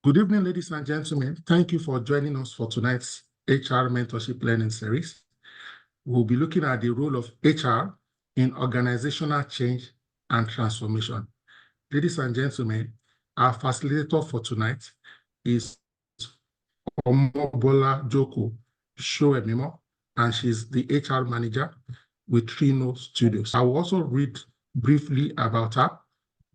Good evening, ladies and gentlemen. Thank you for joining us for tonight's HR Mentorship Learning Series. We'll be looking at the role of HR in organizational change and transformation. Ladies and gentlemen, our facilitator for tonight is Omobola Joko Shoemimo, and she's the HR manager with Trino Studios. I will also read briefly about her.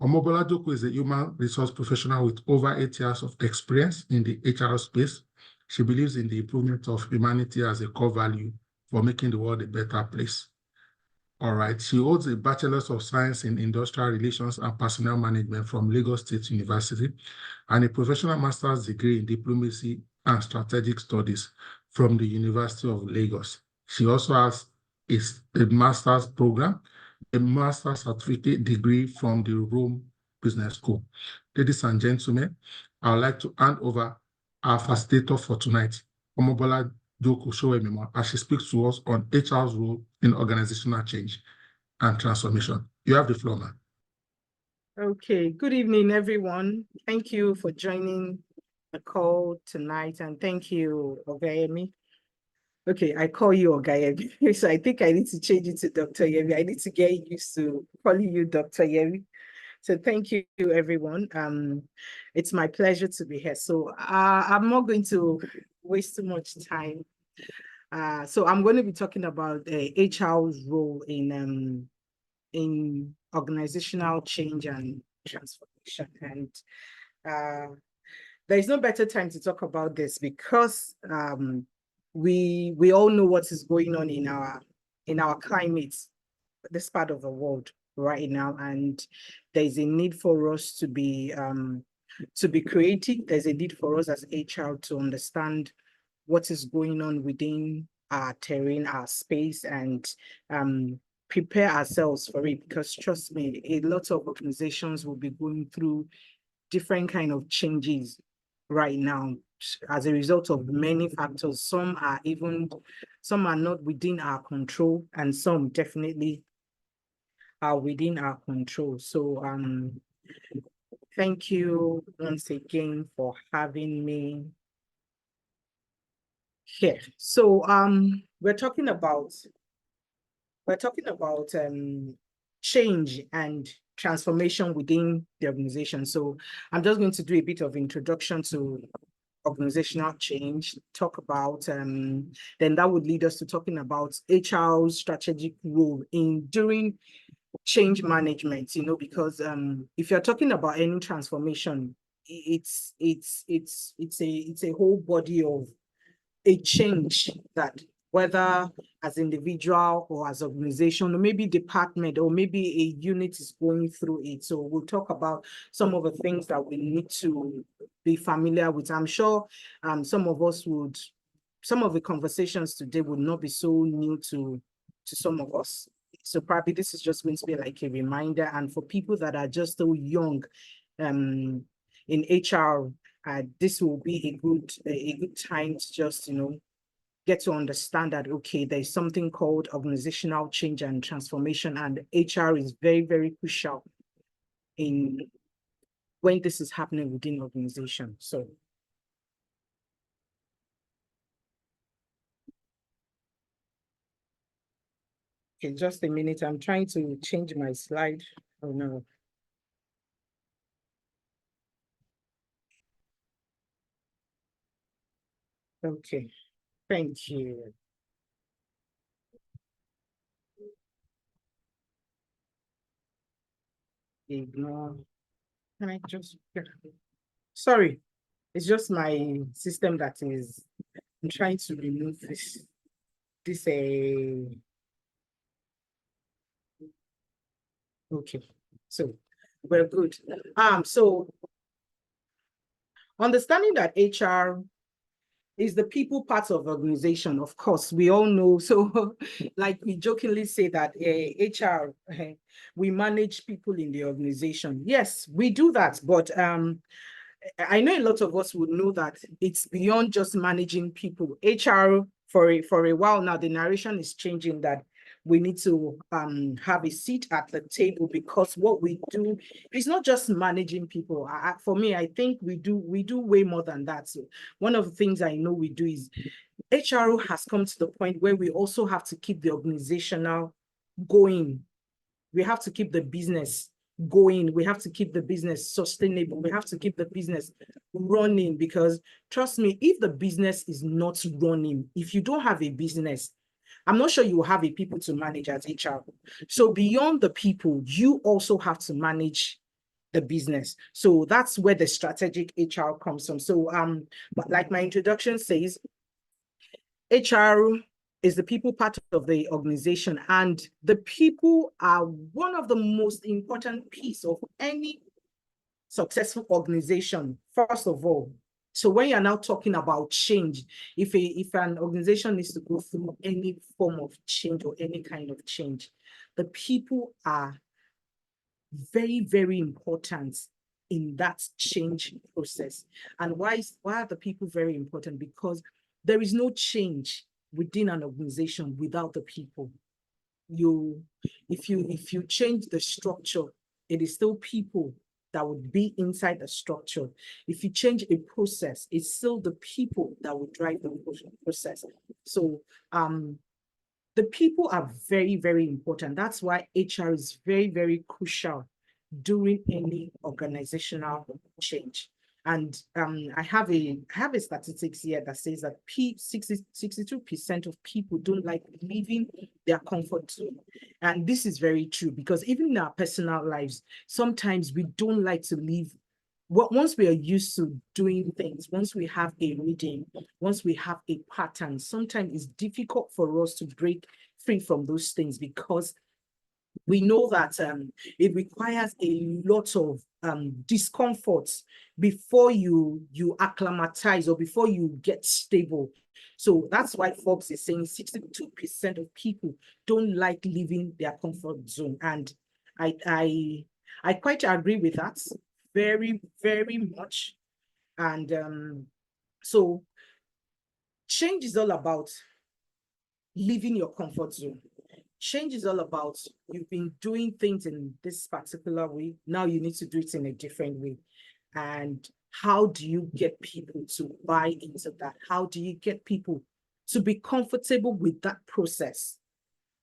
Omobola Joko is a human resource professional with over 8 years of experience in the HR space. She believes in the improvement of humanity as a core value for making the world a better place. All right, she holds a Bachelor's of Science in Industrial Relations and Personnel Management from Lagos State University and a professional master's degree in Diplomacy and Strategic Studies from the University of Lagos. She also has a master's program, a master's certificate degree from the Rome Business School. Ladies and gentlemen, I would like to hand over our facilitator for tonight, Omobola Joko Shoemimo, as she speaks to us on HR's role in organizational change and transformation. You have the floor, ma'am. Okay, good evening, everyone. Thank you for joining the call tonight, and thank you, Ogayemi. Okay, I call you Ogayemi, so I think I need to change it to Dr. Yemi. I need to get used to calling you Dr. Yemi. So thank you, everyone. It's my pleasure to be here. So I'm not going to waste too much time. So I'm going to be talking about HR's role in organizational change and transformation. And there is no better time to talk about this because we all know what is going on in our climate, this part of the world right now, and there is a need for us to be creative. There's a need for us as HR to understand what is going on within our terrain, our space, and prepare ourselves for it. Because trust me, a lot of organizations will be going through different kind of changes right now as a result of many factors. Some are not within our control, and some definitely are within our control. So thank you once again for having me here. So we're talking about change and transformation within the organization. So I'm just going to do a bit of introduction to organizational change, talk about, then that would lead us to talking about HR's strategic role during change management, because if you're talking about any transformation, it's a whole body of a change that, whether as individual or as organization, or maybe department, or maybe a unit is going through it. So we'll talk about some of the things that we need to be familiar with. I'm sure some of the conversations today would not be so new to some of us. So probably this is just going to be like a reminder. And for people that are just so young in HR, this will be a good time to just, get to understand that, okay, there's something called organizational change and transformation, and HR is very, very crucial in when this is happening within organization. So okay, just a minute. I'm trying to change my slide. Oh no. Okay, thank you. Ignore. Can I just, sorry, it's just my system that is, I'm trying to remove this okay, so we're good. So understanding that HR is the people part of the organization, of course, we all know. So like we jokingly say that HR, we manage people in the organization. Yes, we do that, but I know a lot of us would know that it's beyond just managing people. HR, for a while now, the narration is changing that we need to have a seat at the table, because what we do is not just managing people. For me, I think we do way more than that. So one of the things I know we do is HRO has come to the point where we also have to keep the organizational going. We have to keep the business going. We have to keep the business sustainable. We have to keep the business running, because trust me, if the business is not running, if you don't have a business, I'm not sure you will have a people to manage as HR. So beyond the people, you also have to manage the business. So that's where the strategic HR comes from. So but like my introduction says, HR is the people part of the organization, and the people are one of the most important piece of any successful organization, first of all. So when you're now talking about change, if an organization needs to go through any form of change or any kind of change, the people are very, very important in that change process. And why are the people very important? Because there is no change within an organization without the people. If you change the structure, it is still people that would be inside the structure. If you change a process, it's still the people that will drive the process. So the people are very, very important. That's why HR is very, very crucial during any organizational change. And I have a statistics here that says that 62% of people don't like leaving their comfort zone. And this is very true, because even in our personal lives, sometimes we don't like to leave. Once we are used to doing things, once we have a rhythm, once we have a pattern, sometimes it's difficult for us to break free from those things, because we know that it requires a lot of discomfort before you acclimatize, or before you get stable. So that's why Forbes is saying 62% of people don't like leaving their comfort zone. And I quite agree with that, very, very much. And so change is all about leaving your comfort zone. Change is all about, you've been doing things in this particular way, now you need to do it in a different way. And how do you get people to buy into that? How do you get people to be comfortable with that process,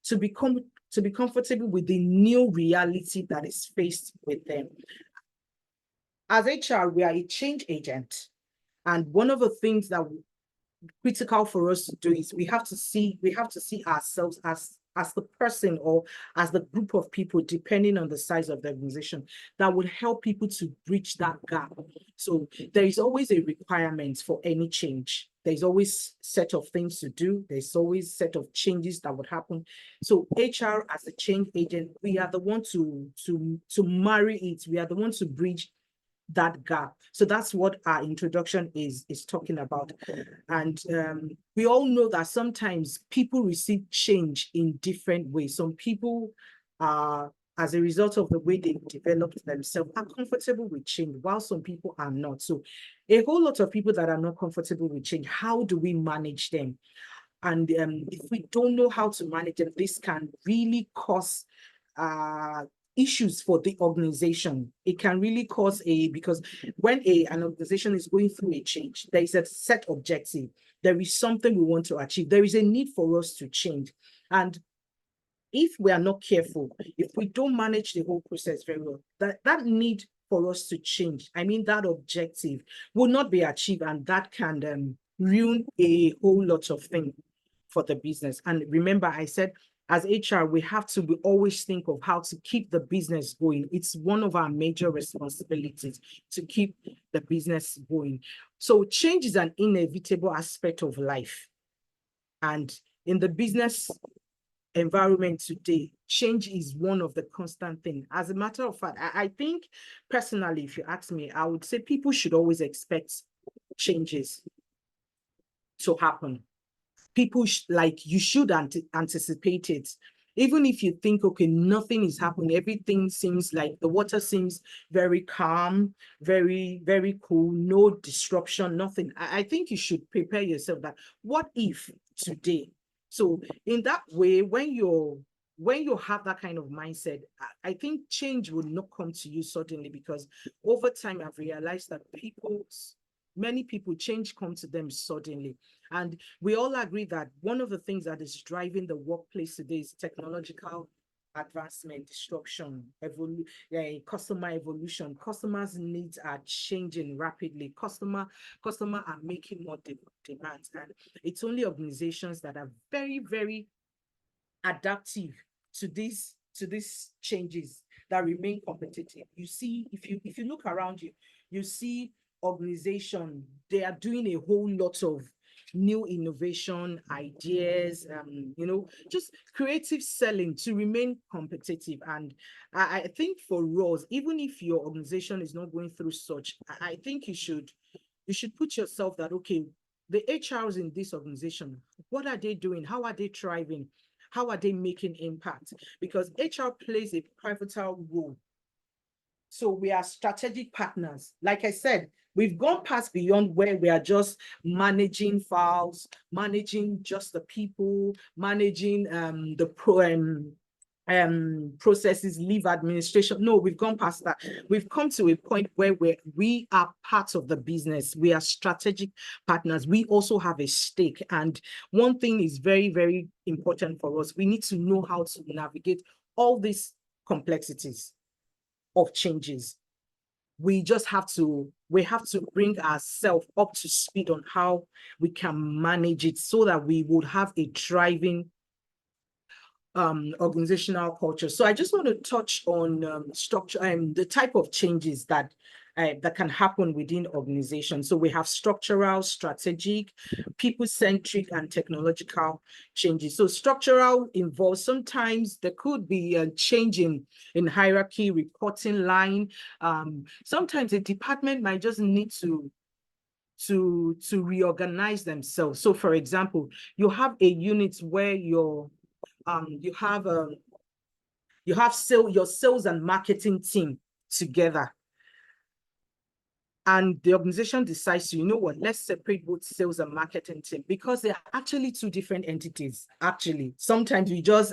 to be comfortable with the new reality that is faced with them? As HR, we are a change agent. And one of the things that critical for us to do is we have to see ourselves as the person, or as the group of people, depending on the size of the organization, that would help people to bridge that gap. So there is always a requirement for any change. There's always set of things to do. There's always set of changes that would happen. So HR as a change agent, we are the one to marry it. We are the one to bridge that gap. So that's what our introduction is talking about. And we all know that sometimes people receive change in different ways. Some people are, as a result of the way they developed themselves, are comfortable with change, while some people are not. So a whole lot of people that are not comfortable with change, how do we manage them? And if we don't know how to manage them, this can really cause issues for the organization. It can really cause because when an organization is going through a change, there is a set objective. There is something we want to achieve. There is a need for us to change. And if we are not careful, if we don't manage the whole process very well, that need for us to change, I mean, that objective will not be achieved, and that can ruin a whole lot of things for the business. And remember, I said, as HR, we have to always think of how to keep the business going. It's one of our major responsibilities to keep the business going. So change is an inevitable aspect of life. And in the business environment today, change is one of the constant things. As a matter of fact, I think personally, if you ask me, I would say people should always expect changes to happen. People you should anticipate it. Even if you think, okay, nothing is happening, everything seems like the water seems very calm, very, very cool, no disruption, nothing. I think you should prepare yourself that what if today? So in that way, when you're when you have that kind of mindset, I think change will not come to you suddenly, because over time I've realized that many people, change comes to them suddenly. And we all agree that one of the things that is driving the workplace today is technological advancement, disruption, customer evolution. Customers' needs are changing rapidly. Customer are making more demands, and it's only organizations that are very, very adaptive to these changes that remain competitive. You see, if you look around you, you see organization, they are doing a whole lot of new innovation ideas, just creative selling to remain competitive. And I think for us, even if your organization is not going through such, I think you should put yourself that, okay, the HRs in this organization, what are they doing? How are they thriving? How are they making impact? Because HR plays a pivotal role. So we are strategic partners. Like I said, we've gone past beyond where we are just managing files, managing just the people, managing processes, leave administration. No, we've gone past that. We've come to a point where we are part of the business. We are strategic partners. We also have a stake. And one thing is very, very important for us. We need to know how to navigate all these complexities of changes. We have to bring ourselves up to speed on how we can manage it, so that we would have a thriving organizational culture. So I just want to touch on structure and the type of changes that can happen within organizations. So we have structural, strategic, people-centric, and technological changes. So structural involves, sometimes there could be a change in hierarchy, reporting line. Sometimes a department might just need to reorganize themselves. So for example, you have a unit where you have your sales and marketing team together, and the organization decides to, you know what, let's separate both sales and marketing team, because they're actually two different entities. Actually, sometimes we just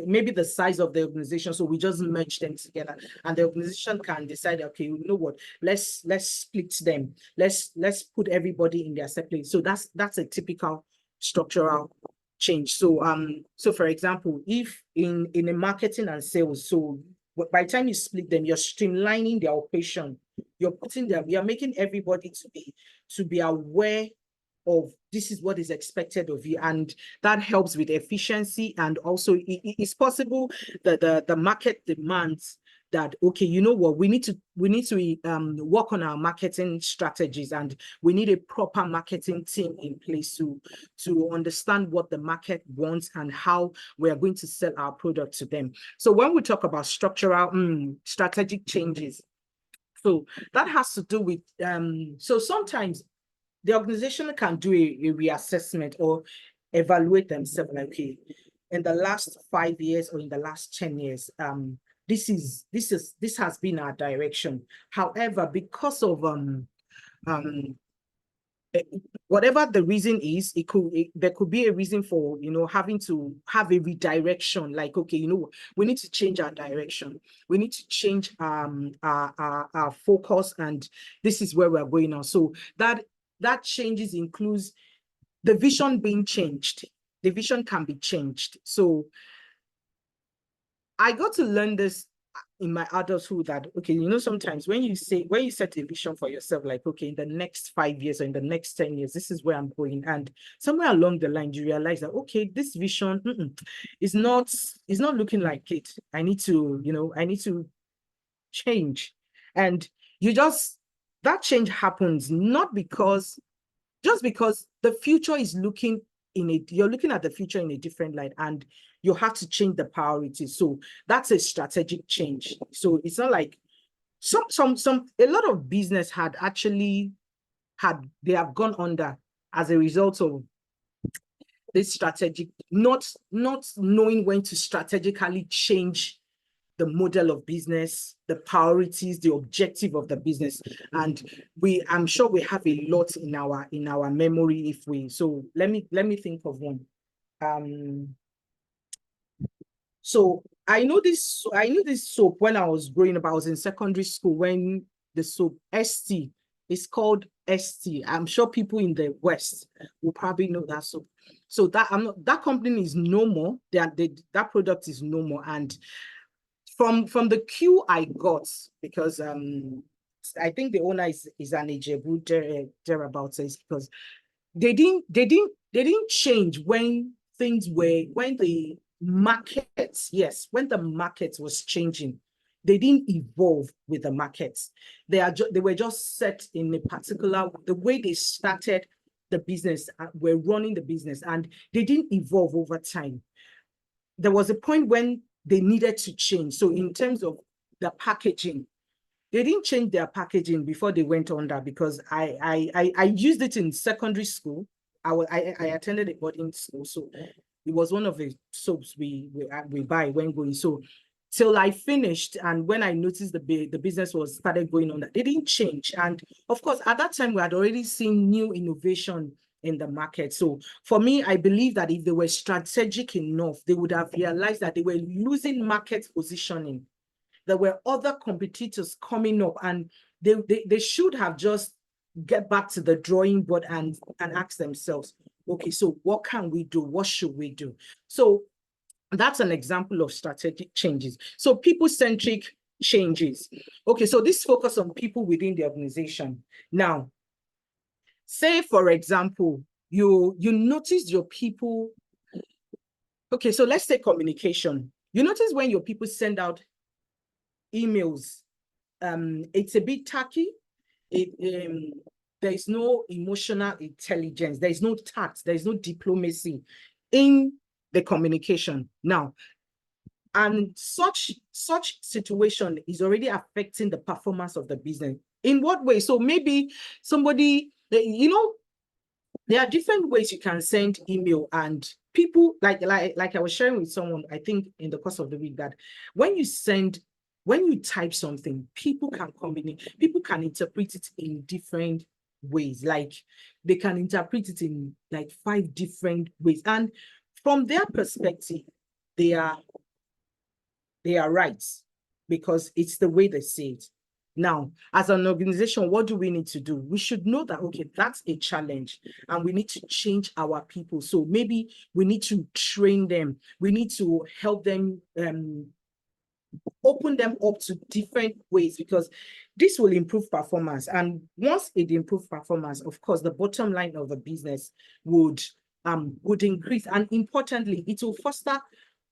maybe the size of the organization, so we just merge them together, and the organization can decide, okay, you know what, let's split them, let's put everybody in their separate. So that's a typical structural change. So for example, if in a marketing and sales, so by the time you split them, you're streamlining their operation. You're making everybody to be aware of this is what is expected of you, and that helps with efficiency. And also it's possible that the market demands that, okay, you know what, we need to work on our marketing strategies, and we need a proper marketing team in place to understand what the market wants and how we are going to sell our product to them. So when we talk about structural strategic changes, so that has to do with so sometimes the organization can do a reassessment or evaluate themselves, like, okay, in the last 5 years or in the last 10 years, this has been our direction. However, because of whatever the reason is, there could be a reason for, having to have a redirection. Like, okay, we need to change our direction. We need to change our focus, and this is where we're going now. So that changes includes the vision being changed. The vision can be changed. So I got to learn this in my adulthood, that, okay, sometimes when you set a vision for yourself, like, okay, in the next 5 years or in the next 10 years, this is where I'm going. And somewhere along the line, you realize that, okay, this vision is not looking like it. I need to change. And that change happens just because the future is you're looking at the future in a different light, and you have to change the priorities. So that's a strategic change. So it's not like a lot of business they have gone under as a result of this strategic, not knowing when to strategically change the model of business, the priorities, the objective of the business. And I'm sure we have a lot in our memory so let me think of one. So I knew this soap when I was growing up. I was in secondary school when the soap ST is called ST. I'm sure people in the West will probably know that soap. So that company is no more. That product is no more. And from the queue I got, because I think the owner is an Ijebu thereabouts, because they didn't change when the market, yes, when the market was changing. They didn't evolve with the markets. They were just set in a particular, the way they started the business, were running the business, and they didn't evolve over time. There was a point when they needed to change. So in terms of the packaging, they didn't change their packaging before they went under, because I used it in secondary school. I attended a boarding school, so it was one of the soaps we buy when going. So till I finished, and when I noticed the business was started going on, that they didn't change. And of course, at that time we had already seen new innovation in the market. So for me, I believe that if they were strategic enough, they would have realized that they were losing market positioning. There were other competitors coming up, and they should have just get back to the drawing board and ask themselves, okay, so what can we do? What should we do? So that's an example of strategic changes. So people-centric changes. Okay, so this focus on people within the organization. Now, say, for example, you notice your people. Okay, so let's say communication. You notice when your people send out emails, it's a bit tacky. There is no emotional intelligence. There is no tact. There is no diplomacy in the communication. Now, and such situation is already affecting the performance of the business. In what way? So maybe somebody, there are different ways you can send email, and people, like I was sharing with someone, I think in the course of the week, that when you type something, people can interpret it in different ways. Like they can interpret it in like 5 different ways. And from their perspective, they are right, because it's the way they say it. Now, as an organization, what do we need to do? We should know that, okay, that's a challenge, and we need to change our people. So maybe we need to train them. We need to help them, open them up to different ways, because this will improve performance. And once it improves performance, of course, the bottom line of the business would increase. And importantly, it will foster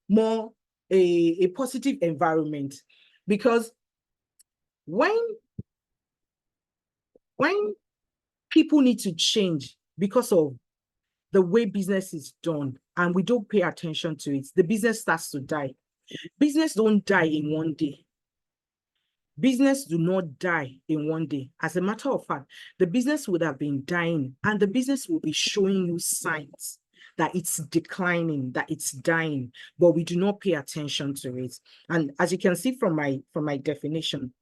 more a positive environment, because when people need to change because of the way business is done, and we don't pay attention to it, the business starts to die. Business don't die in one day. Business do not die in one day. As a matter of fact, the business would have been dying, and the business will be showing you signs that it's declining, that it's dying, but we do not pay attention to it. And as you can see from my definition,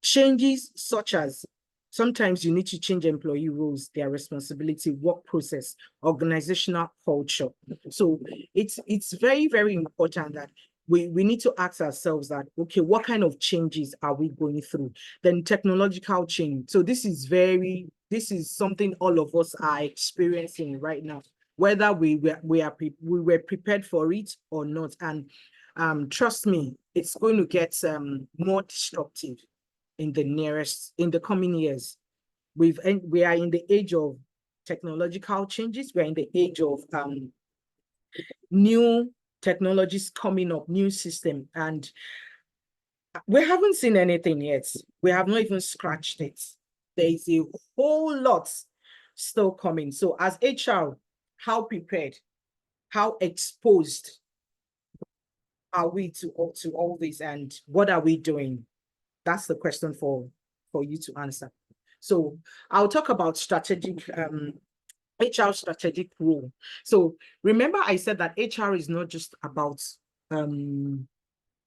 changes such as, sometimes you need to change employee roles, their responsibility, work process, organizational culture. So it's very, very important that we need to ask ourselves that, okay, what kind of changes are we going through? Then technological change. So this is something all of us are experiencing right now, whether we were prepared for it or not. And trust me, it's going to get more disruptive in the coming years. We are in the age of technological changes. We're in the age of new technologies coming up, new system, and we haven't seen anything yet. We have not even scratched it. There is a whole lot still coming. So as HR, how prepared, how exposed are we to all this, and what are we doing? That's the question for you to answer. So I'll talk about strategic HR strategic role. So remember, I said that HR is not just about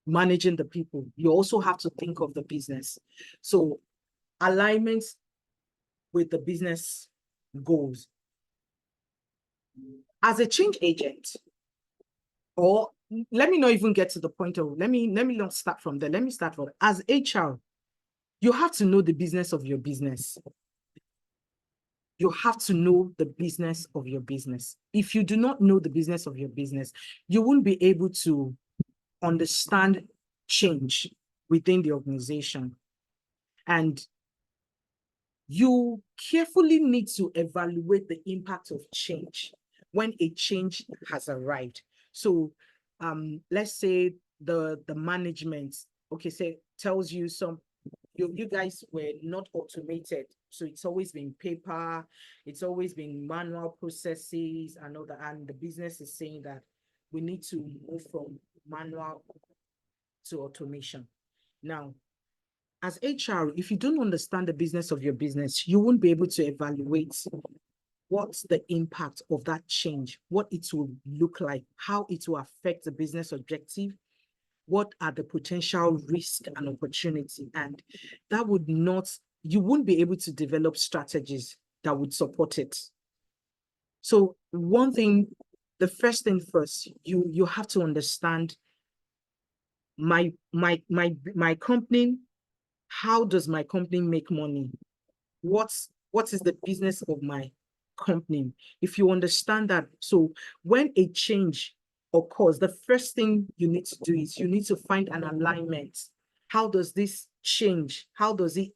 managing the people. You also have to think of the business. So alignment with the business goals. As a change agent, or let me not even get to the point of, let me not start from there. Let me start from, as HR, you have to know the business of your business. You have to know the business of your business. If you do not know the business of your business, you won't be able to understand change within the organization. And you carefully need to evaluate the impact of change when a change has arrived. So let's say the management, okay, say tells you you guys were not automated. So it's always been paper, it's always been manual processes and all that. And the business is saying that we need to move from manual to automation. Now, as HR, if you don't understand the business of your business, you won't be able to evaluate what's the impact of that change, what it will look like, how it will affect the business objective, what are the potential risks and opportunity. And that would not, you wouldn't be able to develop strategies that would support it. So one thing, the first thing first, you have to understand my company. How does my company make money? What is the business of my company? If you understand that, so when a change occurs, the first thing you need to do is you need to find an alignment. How does this change? How does it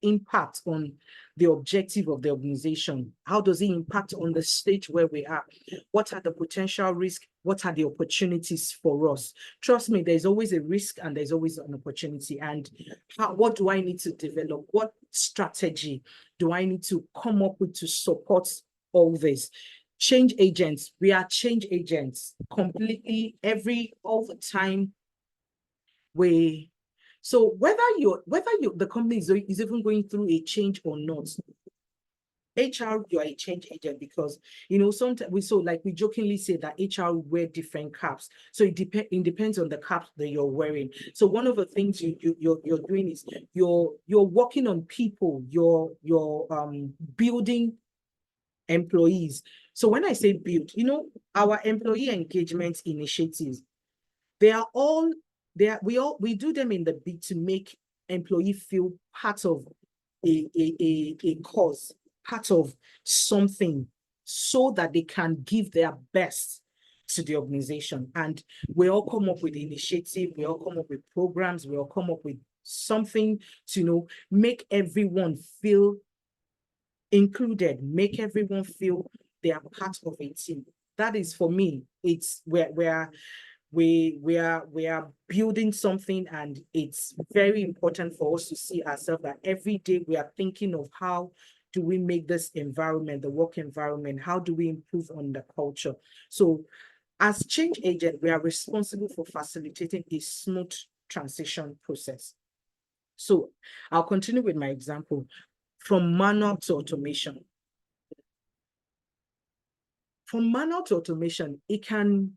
impact on the objective of the organization? How does it impact on the stage where we are? What are the potential risks? What are the opportunities for us? Trust me, there's always a risk and there's always an opportunity. And what do I need to develop? What strategy do I need to come up with to support all this? Change agents, we are change agents completely all the time. So whether the company is even going through a change or not, HR, you are a change agent because, sometimes we jokingly say that HR wear different caps. So it depends on the cap that you're wearing. So one of the things you're doing is you're working on people, you're building employees. So when I say build, our employee engagement initiatives, we do them in the bid to make employee feel part of a cause, part of something, so that they can give their best to the organization. And we all come up with initiative, we all come up with programs, we all come up with something to make everyone feel included, make everyone feel they are part of a team. That is, for me, it's we are building something, and it's very important for us to see ourselves that every day we are thinking of how do we make this environment, the work environment, how do we improve on the culture. So as change agent, we are responsible for facilitating a smooth transition process. So I'll continue with my example. From manual to automation. From manual to automation, it can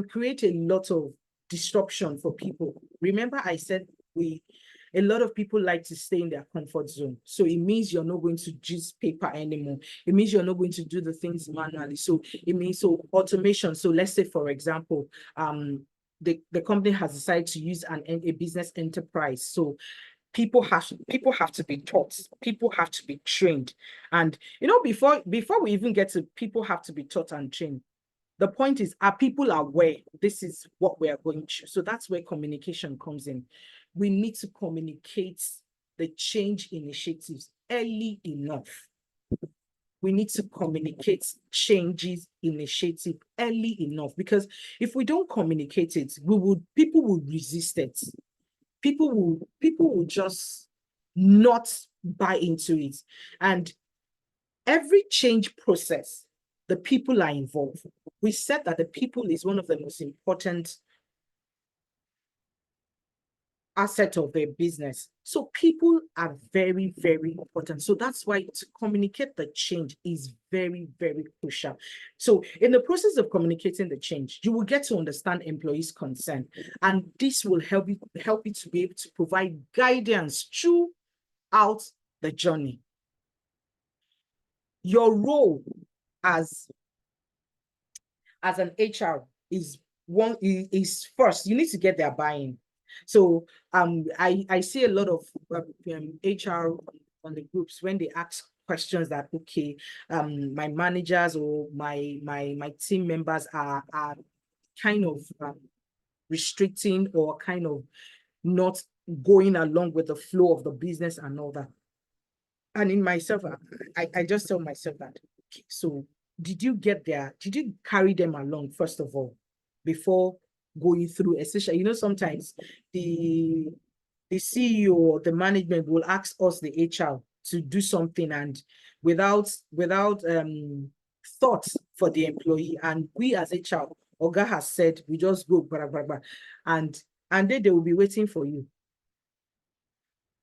create a lot of disruption for people. Remember, I said a lot of people like to stay in their comfort zone. So it means you're not going to use paper anymore. It means you're not going to do the things manually. So it means automation. So let's say, for example, the company has decided to use a business enterprise. So people have to be taught, people have to be trained. And before we even get to people have to be taught and trained, the point is, are people aware this is what we are going through? So that's where communication comes in. We need to communicate the change initiatives early enough. We need to communicate changes initiative early enough, because if we don't communicate it, people will resist it. People will just not buy into it. And every change process, the people are involved. We said that the people is one of the most important asset of their business. So people are very, very important. So that's why to communicate the change is very, very crucial. So in the process of communicating the change, you will get to understand employees' concern, and this will help you to be able to provide guidance throughout the journey. Your role as an HR is one is first, you need to get their buy-in. So I see a lot of HR on the groups when they ask questions that, okay, my managers or my team members are kind of restricting or kind of not going along with the flow of the business and all that. And in myself, I just tell myself that, okay, so did you carry them along, first of all, before going through, especially, you know, sometimes the CEO or the management will ask us, the HR, to do something, and without thought for the employee. And we as HR, Oga has said, we just go, blah, blah, blah, and then they will be waiting for you.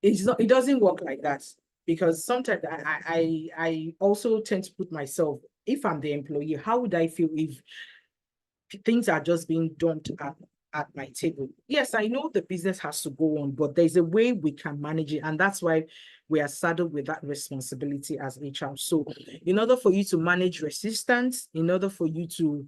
It doesn't work like that, because sometimes I also tend to put myself, if I'm the employee, how would I feel if things are just being dumped at my table? Yes, I know the business has to go on, but there's a way we can manage it. And that's why we are saddled with that responsibility as HR. So in order for you to manage resistance, in order for you to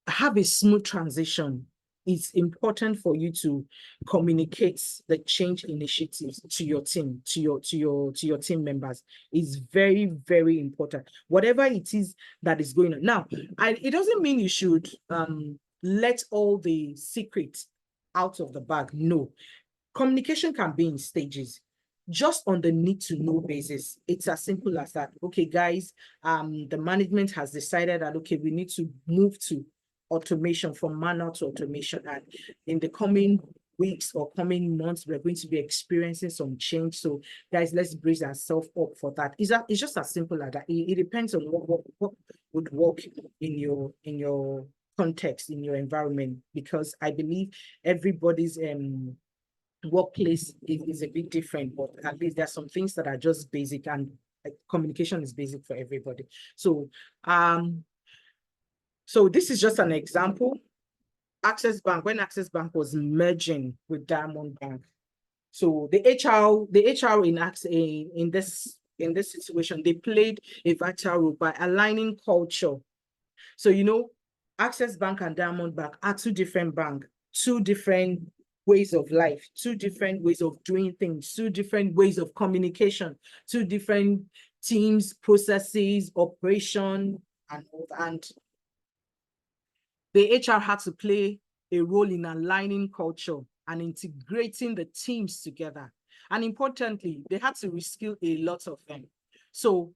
have a smooth transition, it's important for you to communicate the change initiatives to your team, to your team members. It's very, very important. Whatever it is that is going on. Now, it doesn't mean you should let all the secrets out of the bag. No. Communication can be in stages, just on the need to know basis. It's as simple as that. Okay, guys, the management has decided that, okay, we need to move to automation, from manual to automation. And in the coming weeks or coming months, we're going to be experiencing some change. So guys, let's brace ourselves up for that. It's just as simple as that. It depends on what would work in your context, in your environment, because I believe everybody's workplace is a bit different, but at least there's some things that are just basic, and communication is basic for everybody. So so this is just an example. Access Bank, when Access Bank was merging with Diamond Bank, so the HR in this situation, they played a vital role by aligning culture. So, you know, Access Bank and Diamond Bank are two different banks, two different ways of life, two different ways of doing things, two different ways of communication, two different teams, processes, operation, and all that. And the HR had to play a role in aligning culture and integrating the teams together. And importantly, they had to reskill a lot of them. So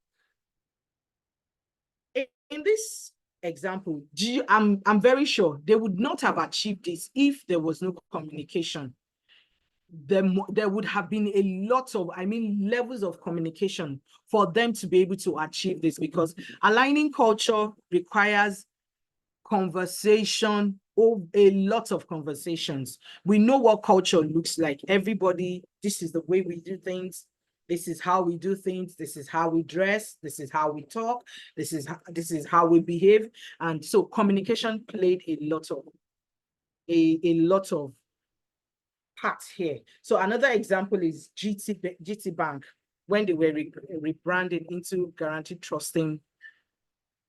in this example, I'm very sure they would not have achieved this if there was no communication. There would have been a lot of, levels of communication for them to be able to achieve this, because aligning culture requires conversation, a lot of conversations. We know what culture looks like. Everybody, this is the way we do things. This is how we do things. This is how we dress. This is how we talk. This is how we behave. And so communication played a lot of parts here. So another example is GT Bank, when they were rebranded into Guaranteed Trusting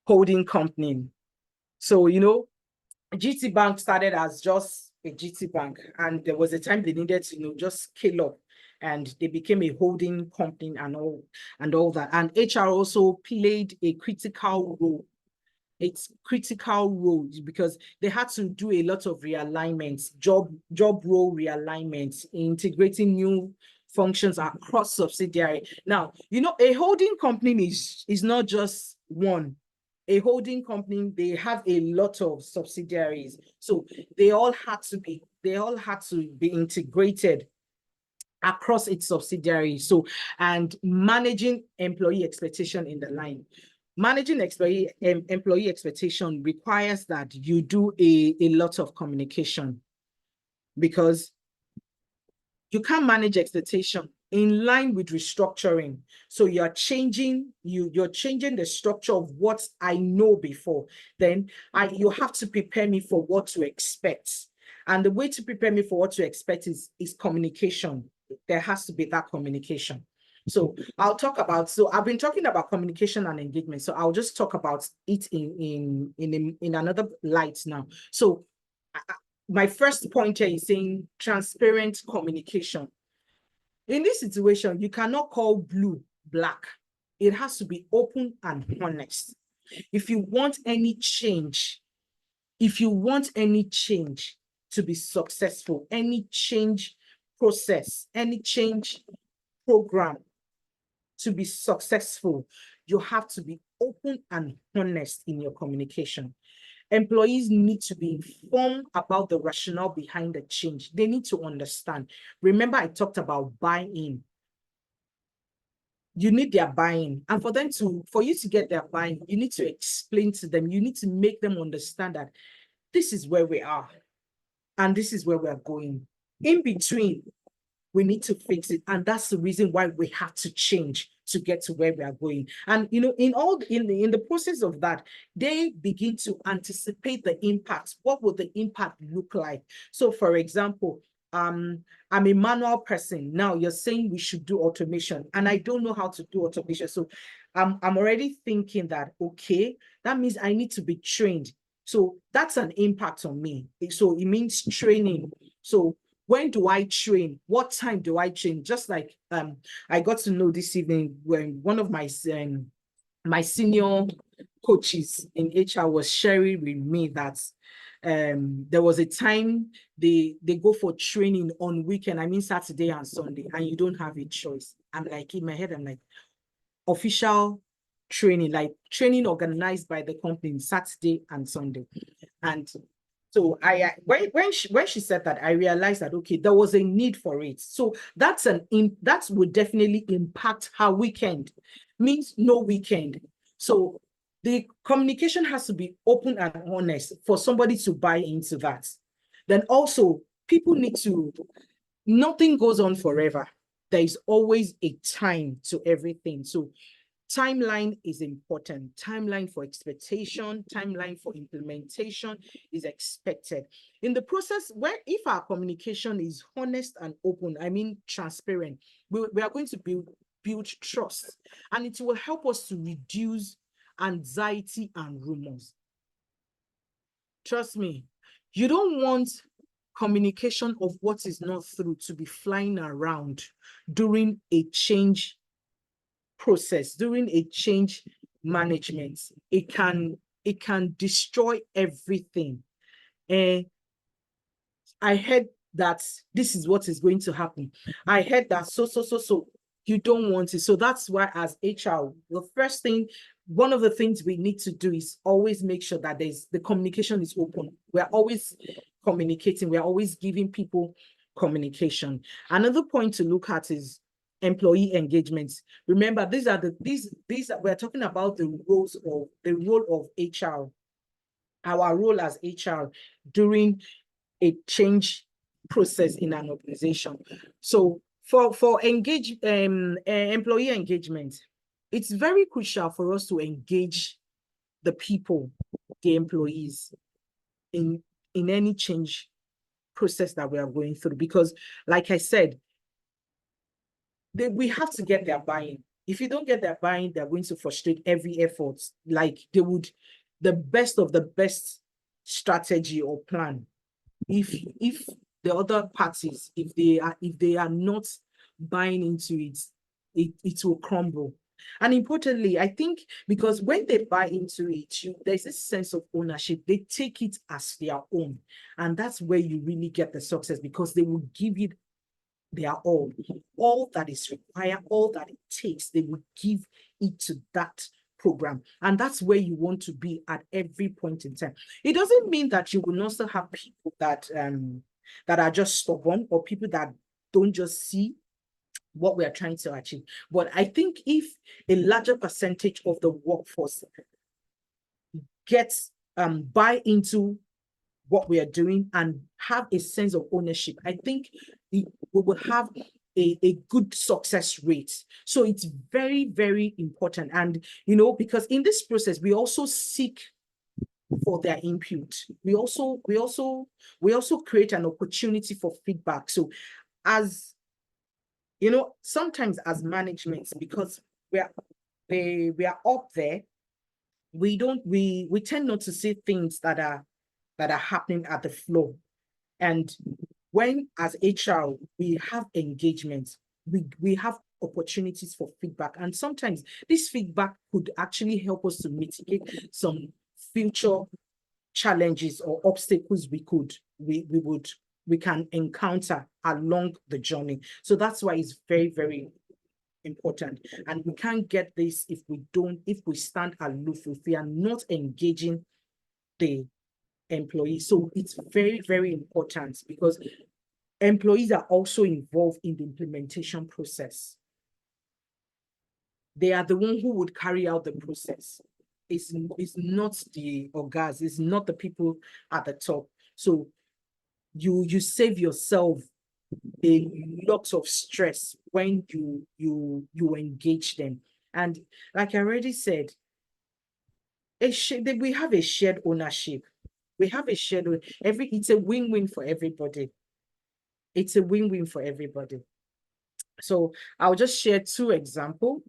Holding Company. So, you know, GT Bank started as just a GT Bank, and there was a time they needed to, you know, just scale up, and they became a holding company and all that. And HR also played a critical role. It's critical role because they had to do a lot of realignments, job role realignments, integrating new functions across subsidiary. Now, you know, a holding company is not just one. A holding company, they have a lot of subsidiaries. So they all had to be integrated across its subsidiaries. So, and managing employee expectation in the line. Managing employee expectation requires that you do a lot of communication, because you can't manage expectation in line with restructuring. So you're changing the structure of what I know before. Then you have to prepare me for what to expect. And the way to prepare me for what to expect is communication. There has to be that communication. So I'll talk about, so I've been talking about communication and engagement. So I'll just talk about it in another light now. So my first point here is saying transparent communication. In this situation, you cannot call blue black. It has to be open and honest. If you want any change, to be successful, any change process, any change program to be successful, you have to be open and honest in your communication. Employees need to be informed about the rationale behind the change. They need to understand. Remember, I talked about buy-in. You need their buy-in. And for you to get their buy-in, you need to explain to them, you need to make them understand that this is where we are and this is where we are going. In between, we need to fix it. And that's the reason why we have to change to get to where we are going. And, in the process of that, they begin to anticipate the impact. What would the impact look like? So for example, I'm a manual person. Now you're saying we should do automation and I don't know how to do automation. So I'm already thinking that, okay, that means I need to be trained. So that's an impact on me. So it means training. So when do I train? What time do I train? Just like I got to know this evening when one of my senior coaches in HR was sharing with me that there was a time they go for training on weekend, I mean Saturday and Sunday, and you don't have a choice. I'm like, in my head, I'm like, official training, like training organized by the company Saturday and Sunday. And so when she said that, I realized that, okay, there was a need for it. So that would definitely impact her weekend, means no weekend. So the communication has to be open and honest for somebody to buy into that. Then also people need to, nothing goes on forever. There is always a time to everything. So timeline is important. Timeline for expectation, timeline for implementation is expected. In the process, if our communication is honest and open, I mean transparent, we are going to build trust, and it will help us to reduce anxiety and rumors. Trust me, you don't want communication of what is not through to be flying around during a change process, during a change management. It can destroy everything. I heard that this is what is going to happen. I heard that so you don't want it. So that's why as HR, the first thing, one of the things we need to do is always make sure that the communication is open. We're always communicating. We're always giving people communication. Another point to look at is employee engagements. Remember, we're talking about the role of HR, our role as HR during a change process in an organization. So for employee engagement, it's very crucial for us to engage the people, the employees, in any change process that we are going through, because like I said, we have to get their buy-in. If you don't get their buy-in, they're going to frustrate every effort. Like the best of the best strategy or plan, if the other parties, if they are not buying into it, it will crumble. And importantly, I think because when they buy into it, there's a sense of ownership. They take it as their own. And that's where you really get the success, because they will give it their all that is required, all that it takes, they will give it to that program. And that's where you want to be at every point in time. It doesn't mean that you will also have people that are just stubborn, or people that don't just see what we are trying to achieve. But I think if a larger percentage of the workforce gets buy into what we are doing and have a sense of ownership, I think we will have a good success rate. So it's very, very important. And, because in this process, we also seek for their input. We also create an opportunity for feedback. So as you know, sometimes as management, because we are we are up there, we tend not to see things that are happening at the floor. And when as HR we have engagement, we have opportunities for feedback. And sometimes this feedback could actually help us to mitigate some future challenges or obstacles we can encounter along the journey. So that's why it's very, very important. And we can't get this if we stand aloof, if we are not engaging the employees. So it's very, very important because employees are also involved in the implementation process. They are the one who would carry out the process. It's not the orgas, it's not the people at the top. So you save yourself a lot of stress when you engage them. And like I already said, we have a shared ownership. We have a shared, it's a win-win for everybody. It's a win-win for everybody. So I'll just share two examples.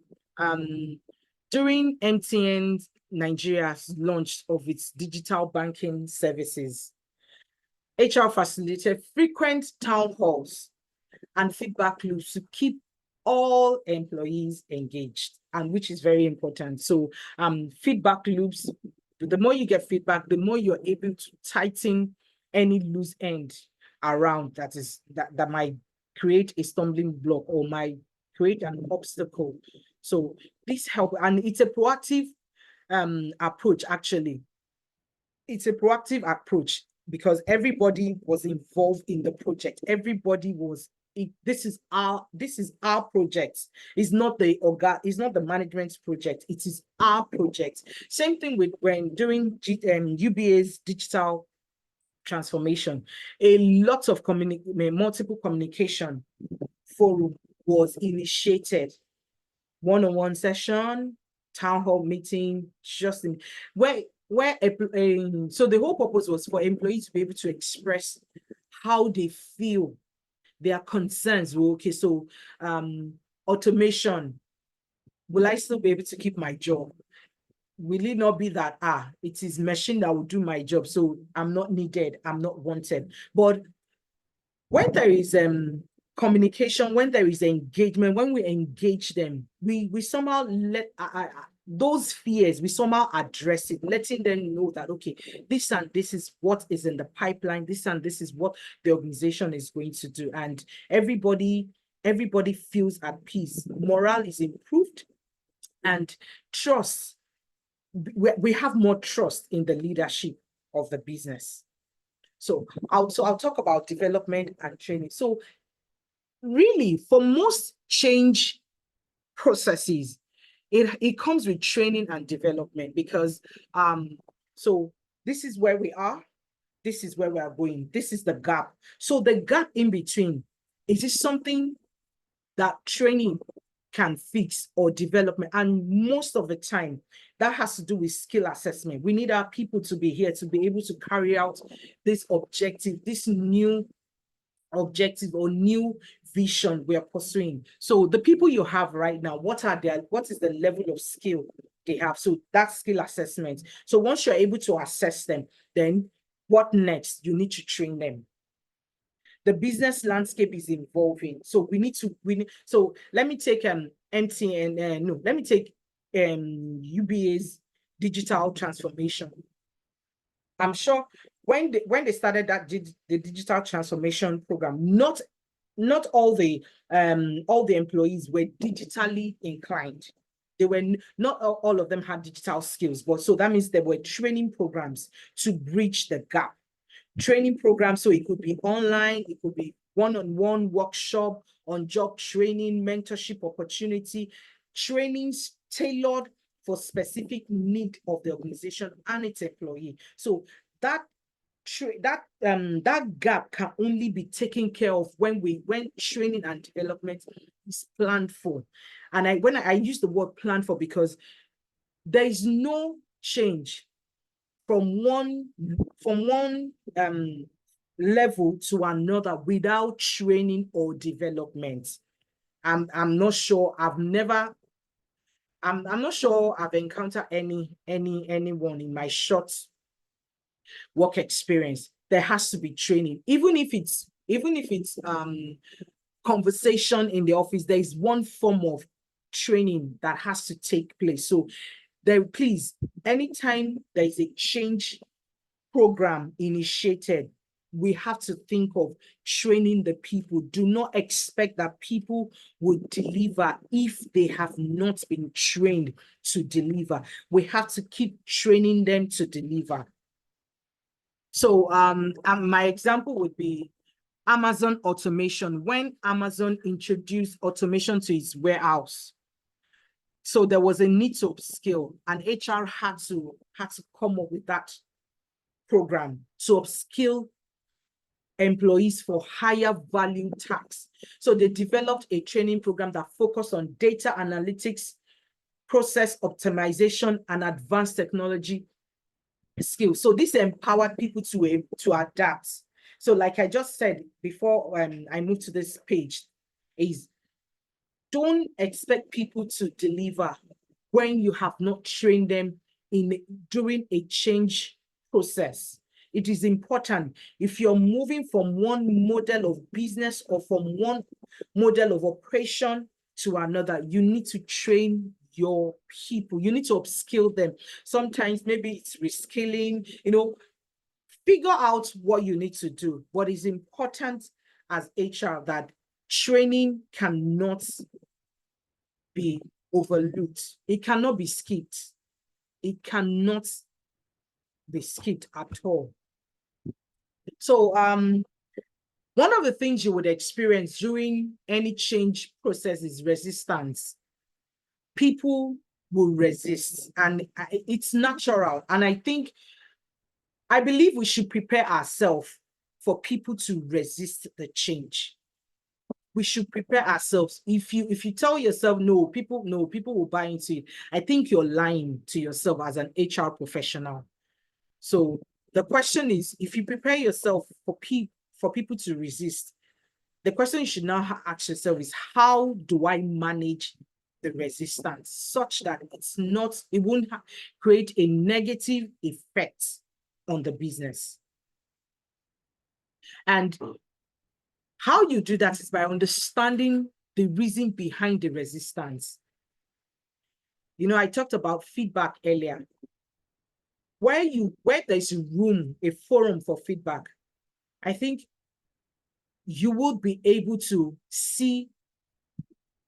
During MTN Nigeria's launch of its digital banking services, HR facilitated frequent town halls and feedback loops to keep all employees engaged, and which is very important. So feedback loops, the more you get feedback, the more you're able to tighten any loose end around that might create a stumbling block or might create an obstacle. So this help, and it's a proactive approach. Actually, it's a proactive approach because everybody was involved in the project. Everybody was this is our project. It's not the management's project. It is our project. Same thing with when during UBA's digital transformation, a lot of multiple communication forum was initiated. One-on-one session, town hall meeting, just in so the whole purpose was for employees to be able to express how they feel, their concerns. Okay, so automation, will I still be able to keep my job? Will it not be that it is machine that will do my job, so I'm not needed, I'm not wanted? But when there is communication, when there is engagement, when we engage them, we somehow let those fears, we somehow address it, letting them know that, okay, this and this is what is in the pipeline, this and this is what the organization is going to do. And everybody feels at peace. Morale is improved, and trust, we have more trust in the leadership of the business. So I'll talk about development and training. So really, for most change processes, it comes with training and development, because so this is where we are, this is where we are going, this is the gap. So the gap in between, is it something that training can fix, or development? And most of the time, that has to do with skill assessment. We need our people to be here to be able to carry out this objective, this new objective or new vision we are pursuing. So the people you have right now, what is the level of skill they have? So that's skill assessment. So once you're able to assess them, then what next? You need to train them. The business landscape is evolving. So so let me take UBA's digital transformation. I'm sure when they started the digital transformation program, not all the employees were digitally inclined. They were not all of them had digital skills, but so that means there were training programs to bridge the gap. Training programs, so it could be online, it could be one-on-one workshop, on-job training, mentorship opportunity, trainings tailored for specific need of the organization and its employee. So that gap can only be taken care of when training and development is planned for. And when I use the word planned for, because there is no change from one level to another without training or development. I'm not sure. I'm not sure I've encountered anyone in my short work experience. There has to be training, even if it's conversation in the office. There is one form of training that has to take place. So there, please, anytime there is a change program initiated, we have to think of training the people. Do not expect that people would deliver if they have not been trained to deliver. We have to keep training them to deliver. So my example would be Amazon automation. When Amazon introduced automation to its warehouse, so there was a need to upskill, and HR had to come up with that program to upskill employees for higher value tasks. So they developed a training program that focused on data analytics, process optimization, and advanced technology skills. So this empowered people to adapt. So like I just said before, I moved to this page, is don't expect people to deliver when you have not trained them during a change process. It is important, if you're moving from one model of business or from one model of operation to another, you need to train your people. You need to upskill them. Sometimes maybe it's reskilling, figure out what you need to do. What is important as HR, that training cannot be overlooked. It cannot be skipped. It cannot be skipped at all. So one of the things you would experience during any change process is resistance. People will resist, and it's natural. And I believe we should prepare ourselves for people to resist the change. We should prepare ourselves. If you tell yourself no, people will buy into it, I think you're lying to yourself as an HR professional. So the question is, if you prepare yourself for people to resist, the question you should now ask yourself is, how do I manage the resistance such that it won't create a negative effect on the business? And how you do that is by understanding the reason behind the resistance. I talked about feedback earlier. Where there's room, a forum for feedback, I think you would be able to see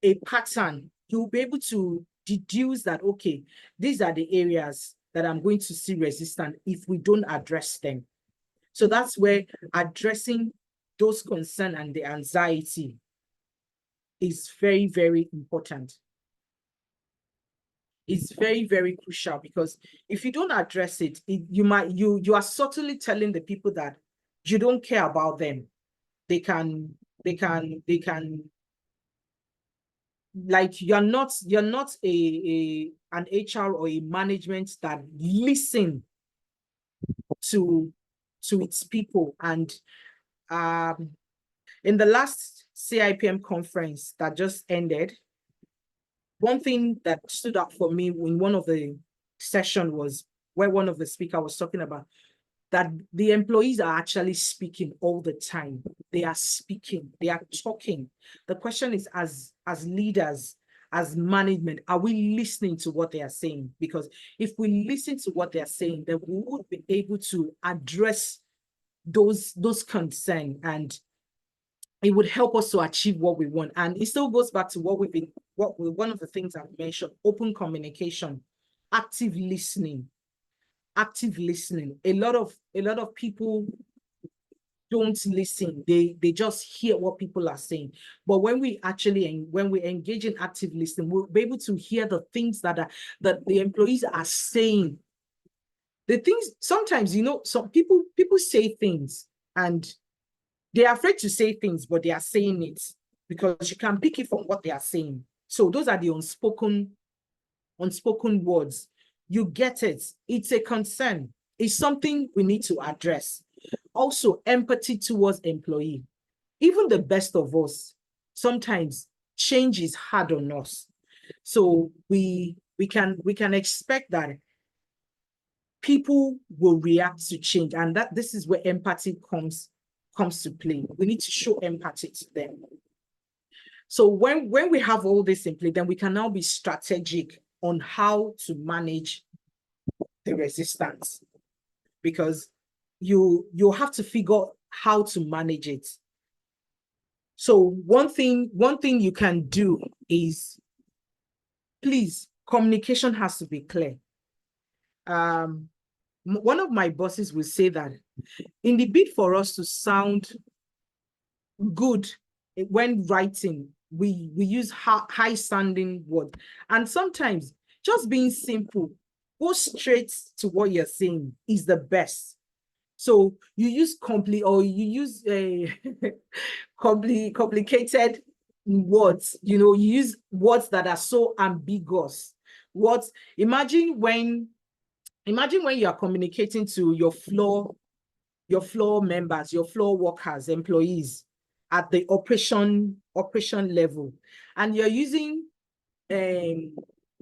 a pattern. You'll be able to deduce that, okay, these are the areas that I'm going to see resistance if we don't address them. So that's where addressing those concerns and the anxiety is very, very important. It's very, very crucial, because if you don't address it, you are subtly telling the people that you don't care about them. They can like, you're not an HR or a management that listen to its people. And in the last CIPM conference that just ended, one thing that stood out for me in one of the sessions was where one of the speakers was talking about that the employees are actually speaking all the time. They are speaking, they are talking. The question is, as leaders, as management, are we listening to what they are saying? Because if we listen to what they are saying, then we would be able to address those concerns, and it would help us to achieve what we want. And it still goes back to one of the things I've mentioned: open communication, active listening. A lot of people don't listen. They just hear what people are saying. But when we engage in active listening, we'll be able to hear the things that the employees are saying. The things, sometimes, some people say things and they're afraid to say things, but they are saying it because you can pick it from what they are saying. So those are the unspoken words. You get it. It's a concern. It's something we need to address. Also, empathy towards employee. Even the best of us sometimes change is hard on us. So we can expect that people will react to change, and that this is where empathy comes to play. We need to show empathy to them. So when we have all this in play, then we can now be strategic on how to manage the resistance, because you have to figure how to manage it. So one thing you can do is, please, communication has to be clear. One of my bosses will say that in the bid for us to sound good when writing, we use high sounding words, and sometimes just being simple, go straight to what you're saying is the best. So you use complicated words, you use words that are so ambiguous. Imagine when you are communicating to your floor members, your floor workers, employees at the operation level, and you're using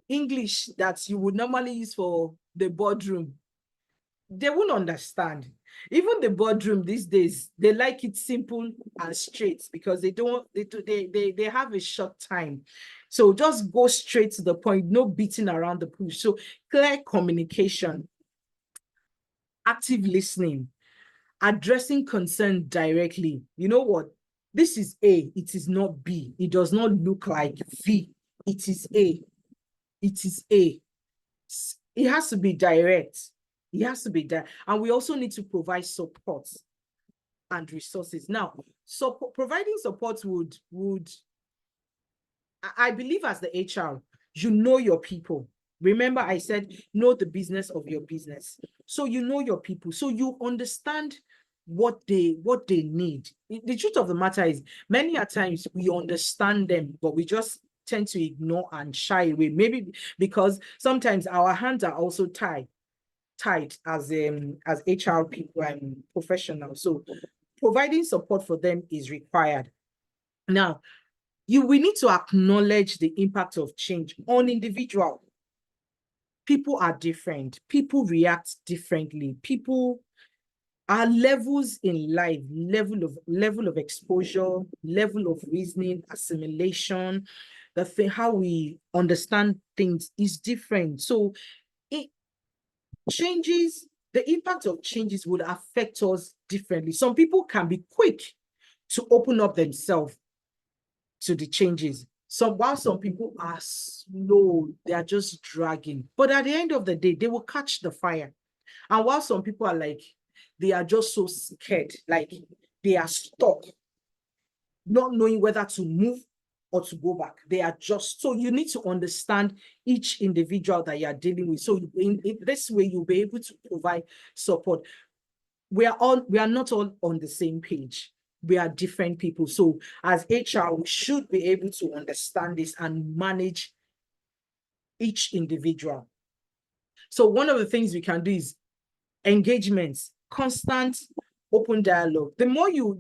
English that you would normally use for the boardroom. They won't understand. Even the boardroom these days, they like it simple and straight, because they have a short time. So just go straight to the point, no beating around the bush. So clear communication, active listening, addressing concern directly. You know what? This is A, it is not B. It does not look like V. It is A. It is A. It has to be direct. It has to be there. And we also need to provide support and resources. Now, providing support would, I believe, as the HR, you know your people. Remember, I said, know the business of your business. So you know your people. So you understand what they need. The truth of the matter is, many a times we understand them, but we just tend to ignore and shy away. Maybe because sometimes our hands are also tied as HR people and professionals. So providing support for them is required. Now, we need to acknowledge the impact of change on individual. People are different. People react differently. People are levels in life, level of exposure, level of reasoning, assimilation, how we understand things is different. So the impact of changes would affect us differently. Some people can be quick to open up themselves to the changes. While some people are slow, they are just dragging. But at the end of the day, they will catch the fire. And while some people are like, they are just so scared, like they are stuck, not knowing whether to move or to go back. They are just, so you need to understand each individual that you are dealing with. So in this way, you'll be able to provide support. We are not all on the same page. We are different people. So as HR, we should be able to understand this and manage each individual. So one of the things we can do is engagements, constant open dialogue. The more you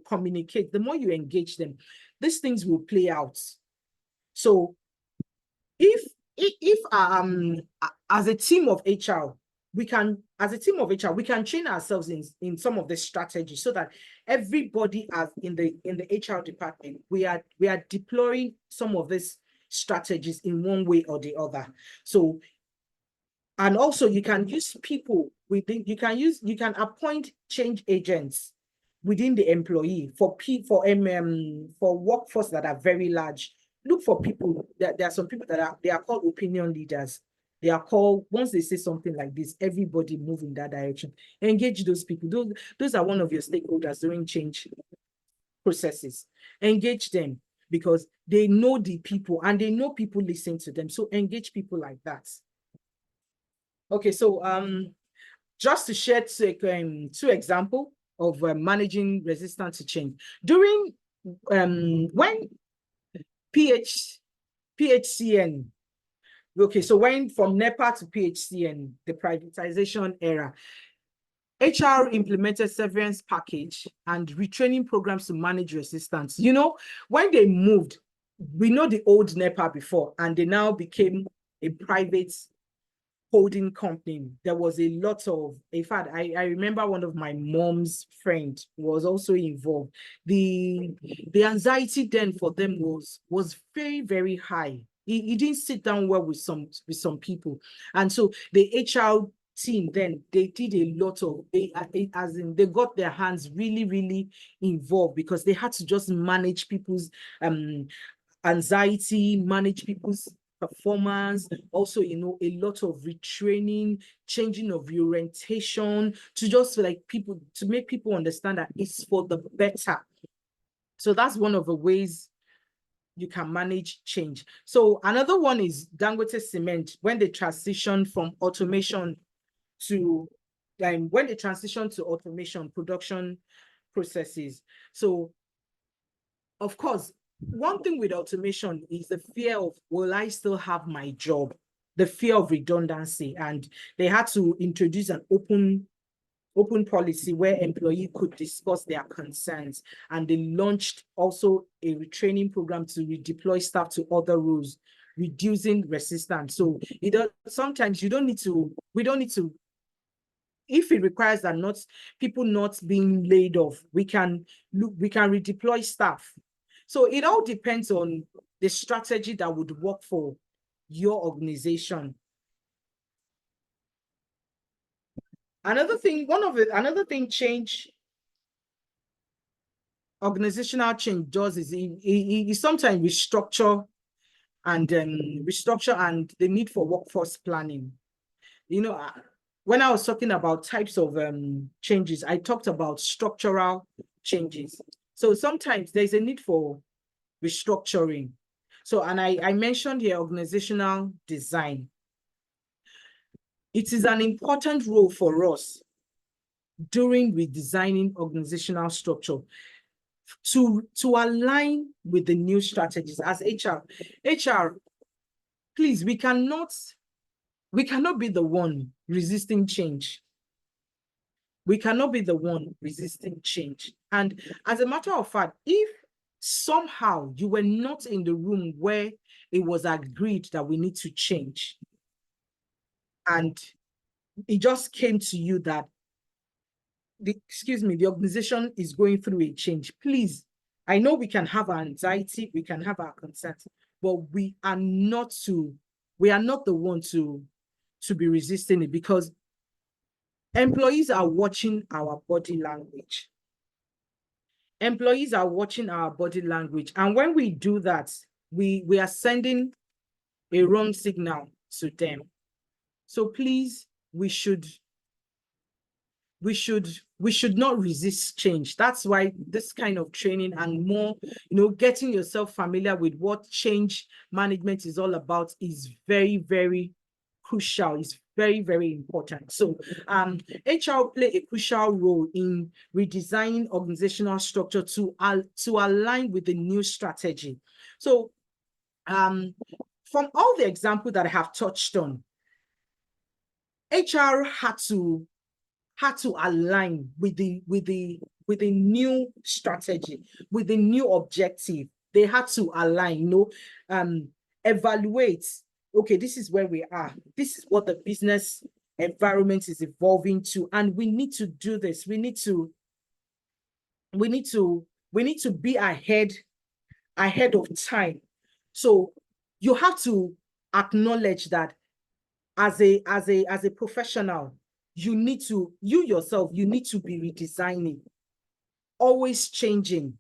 communicate, the more you engage them, these things will play out. So if as a team of HR, we can train ourselves in some of the strategies, so that everybody in the HR department, we are deploying some of these strategies in one way or the other. So, and also you can use people within, you can appoint change agents within the employee for workforce that are very large. Look for people. There are some people that are called opinion leaders. They are called, once they say something like this, everybody move in that direction. Engage those people. Those are one of your stakeholders during change processes. Engage them, because they know the people and they know people listen to them. So engage people like that. Okay, so just to share two examples of managing resistance to change. During when PHCN, okay, so when from NEPA to PHCN, the privatization era, HR implemented severance package and retraining programs to manage resistance. You know, when they moved, we know the old NEPA before, and they now became a private holding company. There was a lot of, in fact, I remember one of my mom's friend was also involved. The anxiety then for them was very, very high. He didn't sit down well with some people. And so the HR team then, they did a lot of, as in they got their hands really, really involved, because they had to just manage people's anxiety, manage people's performance, also, you know, a lot of retraining, changing of orientation, to just like people, to make people understand that it's for the better. So that's one of the ways you can manage change. So another one is Dangote Cement, when they transition from automation to production processes. So of course, one thing with automation is the fear of, will I still have my job? The fear of redundancy. And they had to introduce an open policy where employee could discuss their concerns. And they launched also a retraining program to redeploy staff to other roles, reducing resistance. So sometimes we don't need to, if it requires that people not being laid off, we can redeploy staff. So it all depends on the strategy that would work for your organization. Another thing organizational change does is it sometimes restructure and the need for workforce planning. You know, when I was talking about types of changes, I talked about structural changes. So sometimes there's a need for restructuring. So, and I mentioned here organizational design. It is an important role for us during redesigning organizational structure to align with the new strategies. As HR, please, we cannot be the one resisting change. We cannot be the one resisting change. And as a matter of fact, if somehow you were not in the room where it was agreed that we need to change, and it just came to you that the organization is going through a change, please, I know we can have our anxiety, we can have our concerns, but we are not the one to be resisting it, because employees are watching our body language. Employees are watching our body language. And when we do that, we are sending a wrong signal to them. So please, we should not resist change. That's why this kind of training and more, getting yourself familiar with what change management is all about is very, very crucial. It's very, very important. So HR play a crucial role in redesigning organizational structure to align with the new strategy. So from all the examples that I have touched on, HR had to align with the new strategy, with the new objective. They had to align, evaluate, okay, this is where we are. This is what the business environment is evolving to, and we need to do this. We need to be ahead of time. So you have to acknowledge that as a professional, you yourself need to be redesigning, always changing,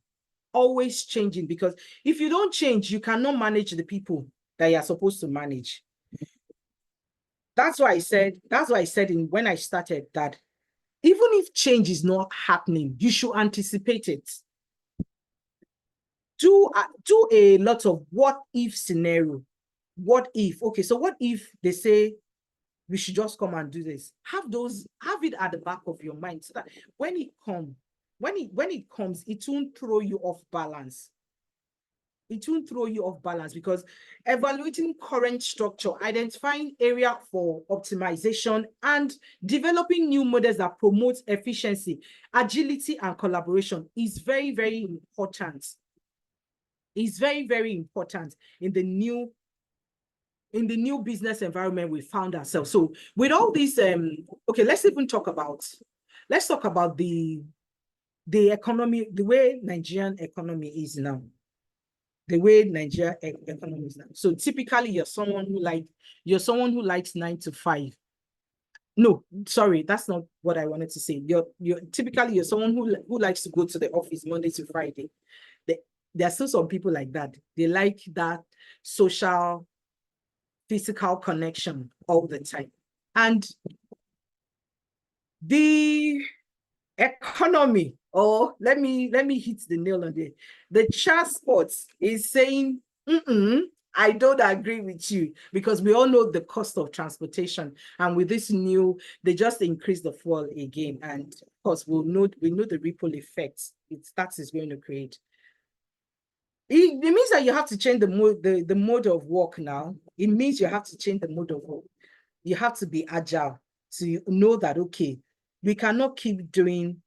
because if you don't change, you cannot manage the people that you're supposed to manage. That's why I said when I started that even if change is not happening, you should anticipate it. Do a lot of what if scenario. What if? Okay, so what if they say we should just come and do this? Have it at the back of your mind, so that when it comes, it won't throw you off balance. it won't throw you off balance, because evaluating current structure, identifying area for optimization, and developing new models that promote efficiency, agility, and collaboration is very, very important. It's very, very important in the new business environment we found ourselves. So with all these, okay, let's talk about the economy, the way Nigerian economy is now. The way Nigeria economy is now. So typically you're someone who likes 9 to 5. No, sorry, that's not what I wanted to say. Typically you're someone who likes to go to the office Monday to Friday. There are still some people like that. They like that social, physical connection all the time. And the economy, or let me hit the nail on it. The transport is saying, I don't agree with you, because we all know the cost of transportation. And with this they just increased the fuel again. And of course, we know the ripple effects that is going to create. It means that you have to change the mode of work now. It means you have to change the mode of work. You have to be agile to know that, okay, we cannot keep doing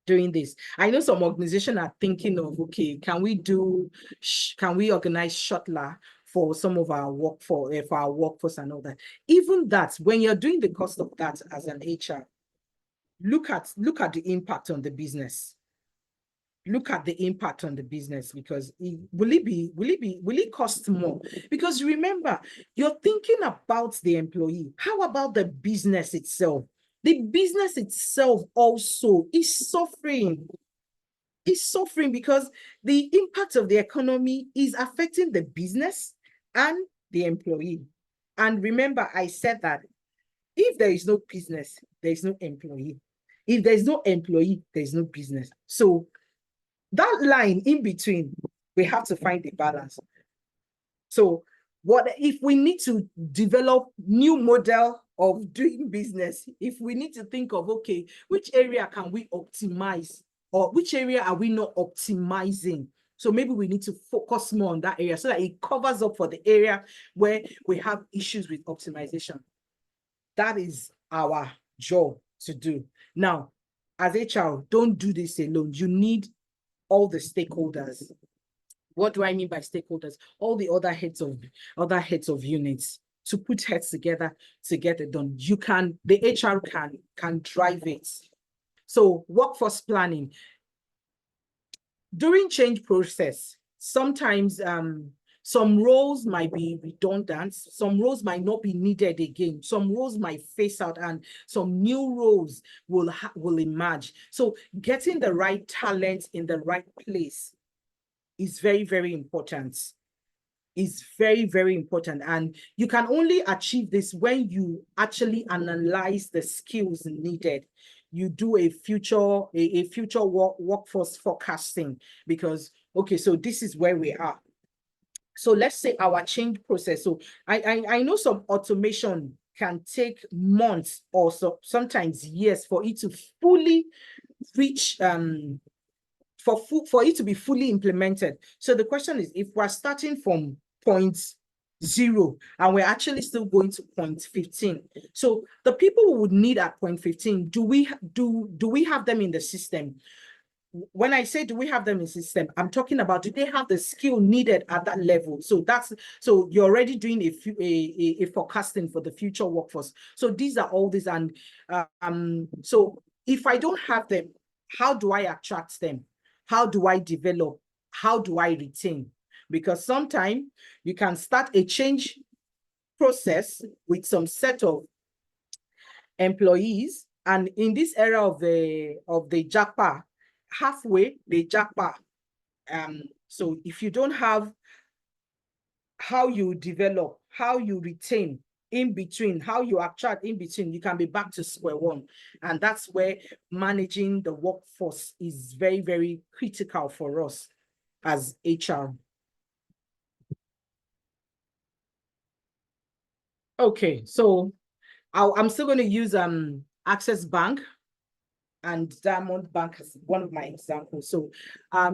this. I know some organizations are thinking of, okay, can we organize shuttler for some of our workforce and all that. Even that, when you're doing the cost of that as an HR, look at the impact on the business. Look at the impact on the business, because will it cost more? Because remember, you're thinking about the employee. How about the business itself? The business itself also is suffering. It's suffering because the impact of the economy is affecting the business and the employee. And remember, I said that if there is no business, there is no employee. If there is no employee, there is no business. So that line in between, we have to find a balance. So what if we need to develop new model of doing business? If we need to think of, okay, which area can we optimize, or which area are we not optimizing? So maybe we need to focus more on that area so that it covers up for the area where we have issues with optimization. That is our job to do. Now, as HR, don't do this alone. You need all the stakeholders. What do I mean by stakeholders? All the other heads of units to put heads together to get it done. The HR can drive it. So workforce planning. During change process, sometimes some roles might be redundant, some roles might not be needed again, some roles might phase out, and some new roles will emerge. So getting the right talent in the right place is very, very important. Is very, very important. And you can only achieve this when you actually analyze the skills needed. You do a future workforce forecasting, because, okay, so this is where we are. So let's say our change process. So I know some automation can take months or sometimes years for it to fully reach, for it to be fully implemented. So the question is, if we're starting from point 0 and we're actually still going to point 15, so the people we would need at point 15, do we have them in the system? When I say do we have them in the system, I'm talking about, do they have the skill needed at that level? So you're already doing a forecasting for the future workforce. So these are all these, and so if I don't have them, how do I attract them? How do I develop? How do I retain? Because sometimes you can start a change process with some set of employees, and in this era of the JAPA, halfway the JAPA. So if you don't have how you develop, how you retain in between, how you attract in between, you can be back to square one. And that's where managing the workforce is very, very critical for us as HR. Okay, so I'm still going to use Access Bank and Diamond Bank is one of my examples. So,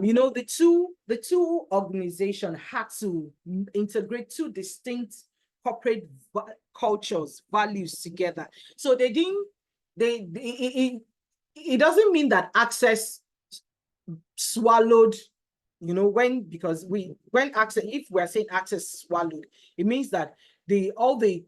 you know, the two organizations had to integrate two distinct corporate cultures, values together. So they didn't, it doesn't mean that Access swallowed, you know, when Access, if we're saying Access swallowed, it means that all the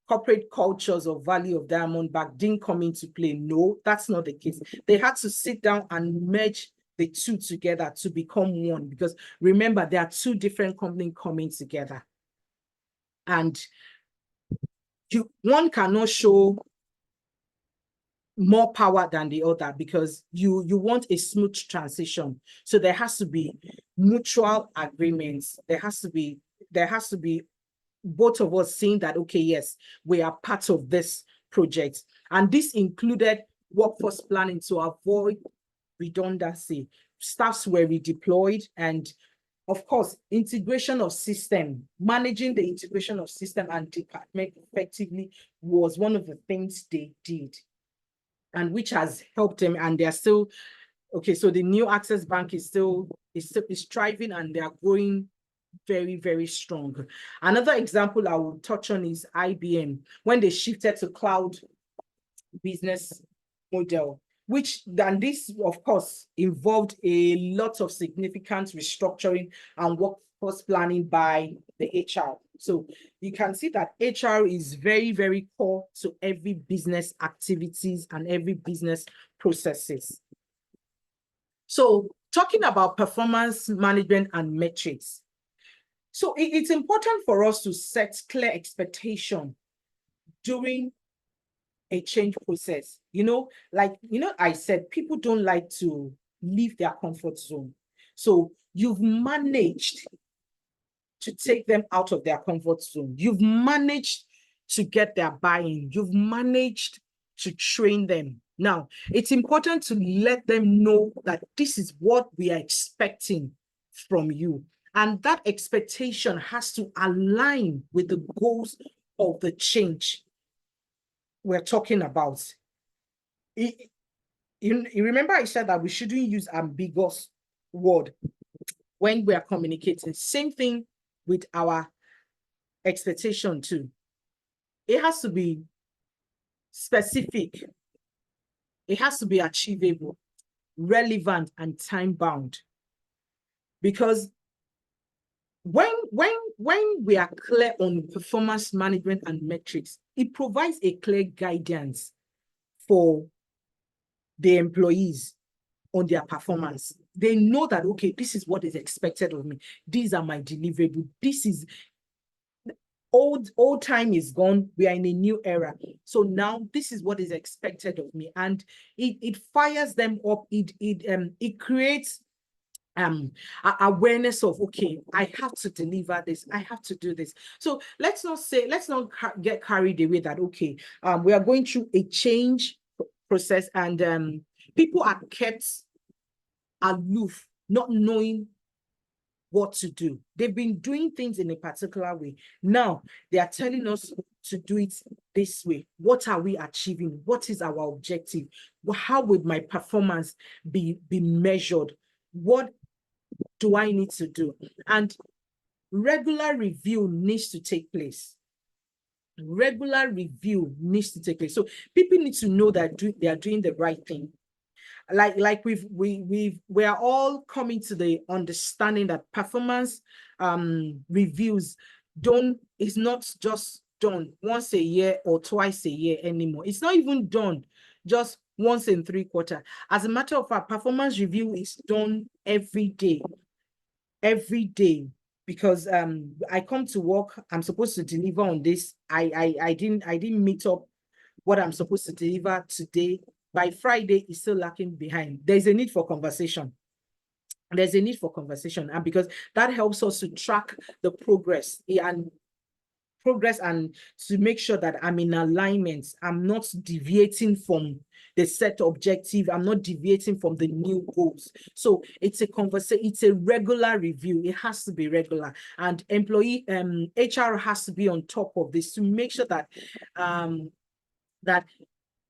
corporate cultures or value of Diamond Bank didn't come into play. No, that's not the case. They had to sit down and merge the two together to become one, because remember, there are two different companies coming together. And one cannot show more power than the other, because you want a smooth transition. So there has to be mutual agreements. There has to be both of us saying that, okay, yes, we are part of this project. And this included workforce planning to avoid redundancy. Staffs were redeployed, and of course, integration of system, managing the integration of system and department effectively was one of the things they did, and which has helped them. And they're still, okay, so the new Access Bank is thriving, and they are growing very, very strong. Another example I will touch on is IBM, when they shifted to cloud business model, and this, of course, involved a lot of significant restructuring and workforce planning by the HR. So you can see that HR is very, very core to every business activities and every business processes. So talking about performance management and metrics. So it's important for us to set clear expectation during a change process. You know, I said, people don't like to leave their comfort zone. So you've managed to take them out of their comfort zone. You've managed to get their buy-in. You've managed to train them. Now, it's important to let them know that this is what we are expecting from you. And that expectation has to align with the goals of the change we're talking about. You remember I said that we shouldn't use ambiguous word when we are communicating. Same thing with our expectation too. It has to be specific. It has to be achievable, relevant, and time-bound. Because when we are clear on performance management and metrics, it provides a clear guidance for the employees on their performance. They know that, okay, this is what is expected of me. These are my deliverables. This is old time is gone. We are in a new era. So now this is what is expected of me. And it fires them up. It creates awareness of, okay, I have to deliver this, I have to do this. So let's not get carried away that, okay, we are going through a change process, and people are kept aloof, not knowing what to do. They've been doing things in a particular way. Now they are telling us to do it this way. What are we achieving? What is our objective? How would my performance be measured? What do I need to do? And regular review needs to take place. Regular review needs to take place. So people need to know that they are doing the right thing. Like we are all coming to the understanding that performance reviews is not just done once a year or twice a year anymore. It's not even done just once in 3 quarters. As a matter of fact, performance review is done every day, because I come to work, I'm supposed to deliver on this. I didn't meet up what I'm supposed to deliver today. By Friday, it's still lacking behind. There's a need for conversation. And because that helps us to track the progress and to make sure that I'm in alignment. I'm not deviating from the set objective. I'm not deviating from the new goals. So it's a conversation. It's a regular review. It has to be regular, and employee HR has to be on top of this to make sure that that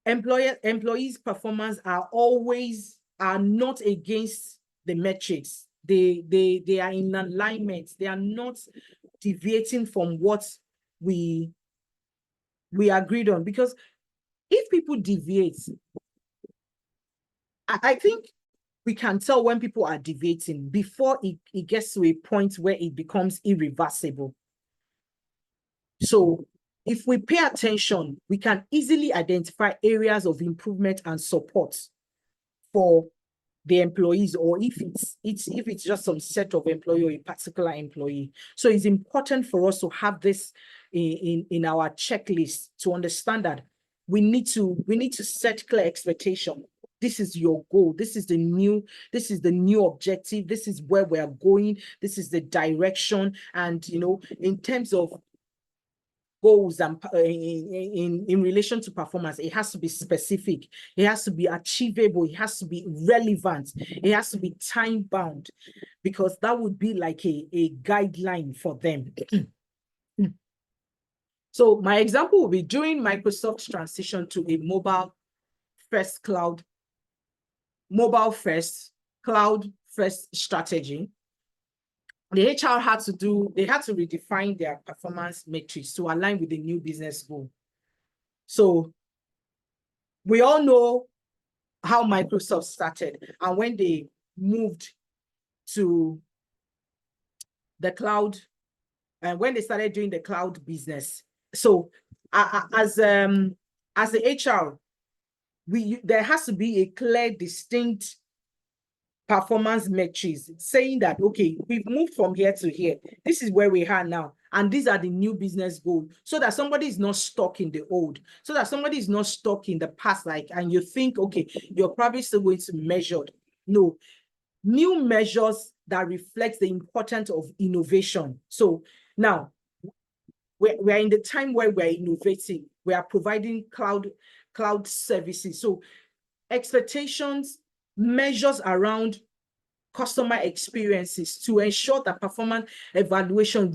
employees' performance are not against the metrics. They are in alignment. They are not deviating from what we agreed on. Because if people deviate, I think we can tell when people are deviating before it gets to a point where it becomes irreversible. So if we pay attention, we can easily identify areas of improvement and support for the employees, or if it's just some set of employee or a particular employee. So it's important for us to have this in our checklist to understand that we need to set clear expectation. This is your goal. This is the new objective. This is where we are going. This is the direction. And in terms of goals and in relation to performance, it has to be specific, it has to be achievable, it has to be relevant, it has to be time bound, because that would be like a guideline for them. So my example will be during Microsoft's transition to a mobile first cloud strategy. The HR had to redefine their performance metrics to align with the new business goal. So we all know how Microsoft started, and when they moved to the cloud, and when they started doing the cloud business. So as the HR, there has to be a clear, distinct performance metrics saying that, okay, we've moved from here to here. This is where we are now. And these are the new business goals, so that somebody is not stuck in the old, so that somebody is not stuck in the past, and you think, okay, you're probably still going to measure. No, new measures that reflect the importance of innovation. So now we're in the time where we're innovating. We are providing cloud services. So expectations, measures around customer experiences to ensure that performance evaluation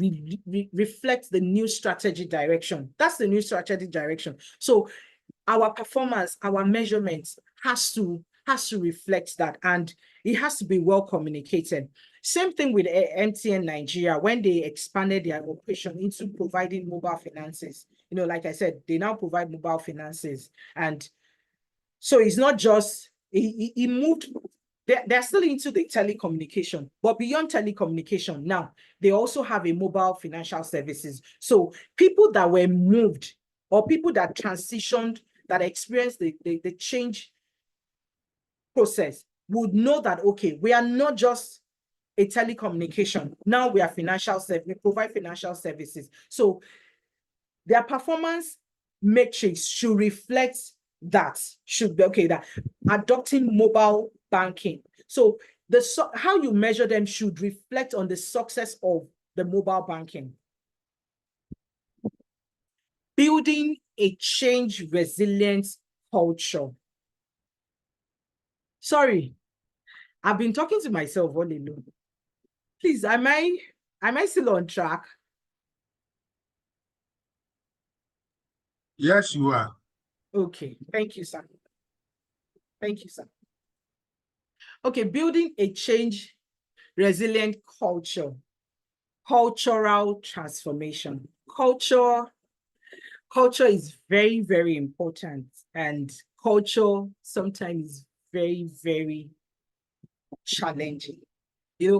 reflects the new strategy direction. That's the new strategy direction. So our performance, our measurements has to reflect that, and it has to be well communicated. Same thing with MTN Nigeria when they expanded their operation into providing mobile finances. Like I said, they now provide mobile finances, and so it's not just it moved. They're still into the telecommunication, but beyond telecommunication, now they also have a mobile financial services. So people that were moved, or people that transitioned, that experienced the change process, would know that, okay, we are not just a telecommunication. Now we are financial service. We provide financial services. So their performance metrics should reflect that, should be okay, that adopting mobile banking. So how you measure them should reflect on the success of the mobile banking. Building a change resilient culture. Sorry, I've been talking to myself all alone. Please, am I still on track? Yes, you are. Okay, thank you, sir. Thank you, sir. Okay, building a change resilient culture. Cultural transformation. Culture is very, very important, and culture sometimes is very, very challenging.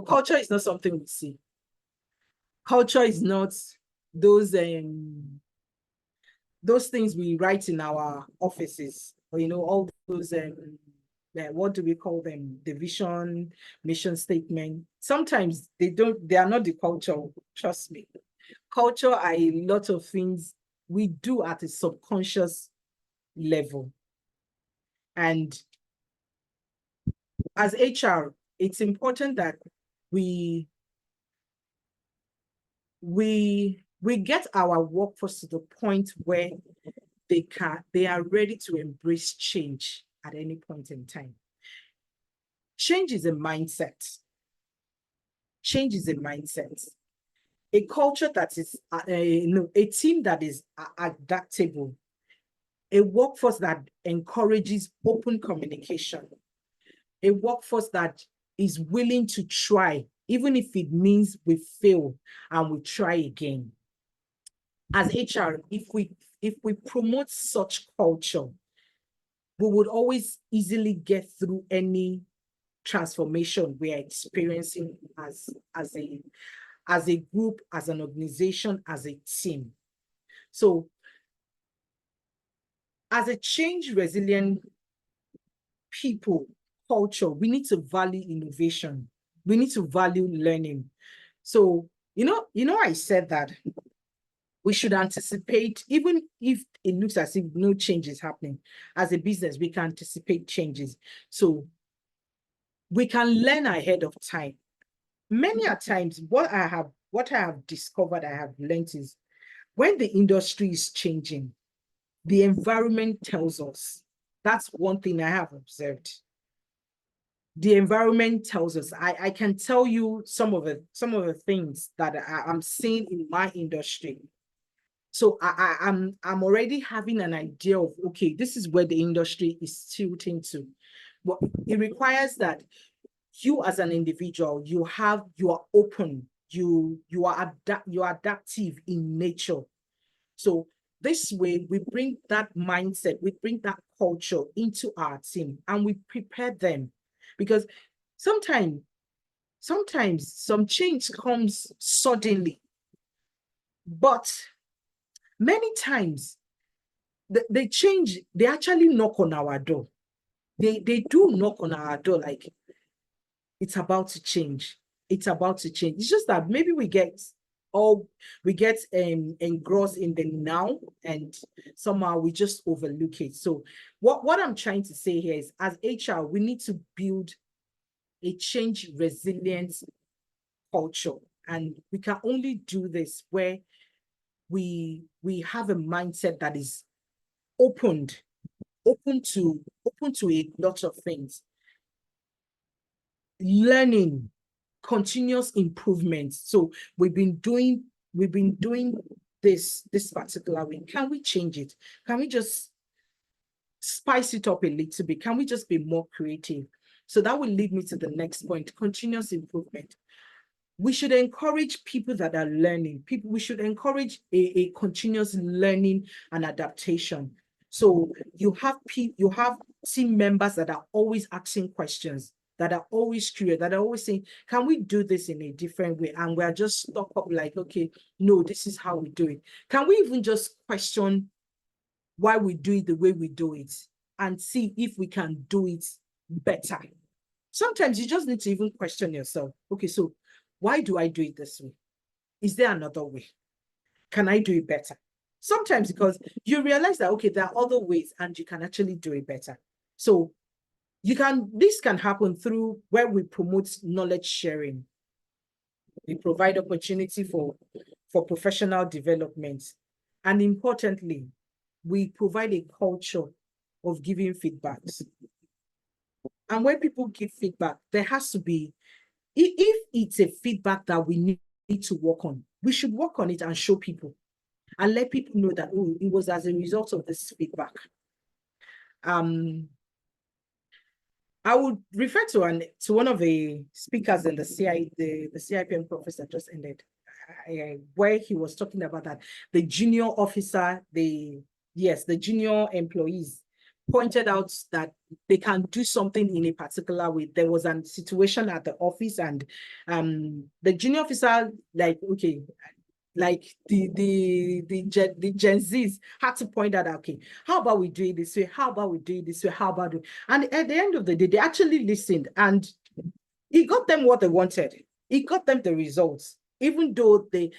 Culture is not something we see. Culture is not those things we write in our offices, or all those what do we call them? The vision, mission statement. Sometimes they are not the culture, trust me. Culture are a lot of things we do at a subconscious level. And as HR, it's important that we get our workforce to the point where they are ready to embrace change at any point in time. Change is a mindset. Change is a mindset. A culture that is, a team that is adaptable a workforce that encourages open communication, a workforce that is willing to try, even if it means we fail and we try again. As HR, if we promote such culture, we would always easily get through any transformation we are experiencing as a group, as an organization, as a team. So as a change resilient people, culture, we need to value innovation. We need to value learning. So, I said that we should anticipate, even if it looks as if no change is happening. As a business, we can anticipate changes. So we can learn ahead of time. Many a times, what I have discovered, I have learned is when the industry is changing, the environment tells us. That's one thing I have observed. The environment tells us. I can tell you some of the things that I'm seeing in my industry. So I'm already having an idea of, okay, this is where the industry is tilting to. But it requires that you as an individual, you are open, you are adaptive in nature. So this way we bring that mindset, we bring that culture into our team and we prepare them. Because sometimes some change comes suddenly, but many times the change, they actually knock on our door. They do knock on our door like, it's about to change. It's about to change. It's just that maybe we get engrossed in the now and somehow we just overlook it. So what I'm trying to say here is, as HR, we need to build a change resilient culture. And we can only do this where we have a mindset that is open to a lot of things. Learning, continuous improvement. So we've been doing this particular way. Can we change it? Can we just spice it up a little bit? Can we just be more creative? So that will lead me to the next point, continuous improvement. We should encourage people that are learning. We should encourage a continuous learning and adaptation. So you have team members that are always asking questions, that are always curious, that are always saying, can we do this in a different way? And we're just stuck up like, okay, no, this is how we do it. Can we even just question why we do it the way we do it and see if we can do it better? Sometimes you just need to even question yourself. Okay, so why do I do it this way? Is there another way? Can I do it better? Sometimes because you realize that, okay, there are other ways and you can actually do it better. So this can happen through where we promote knowledge sharing. We provide opportunity for professional development. And importantly, we provide a culture of giving feedbacks. And when people give feedback, there has to be, if it's a feedback that we need to work on, we should work on it and show people and let people know that, oh, it was as a result of this feedback. I would refer to one of the speakers in the CIPM conference that just ended, where he was talking about that the junior officer, the junior employees pointed out that they can do something in a particular way. There was a situation at the office and the junior officer, like, okay, like the Gen Zs had to point out, okay, how about we do it this way? How about we do it this way? How about it? And at the end of the day, they actually listened and it got them what they wanted. It got them the results, even though the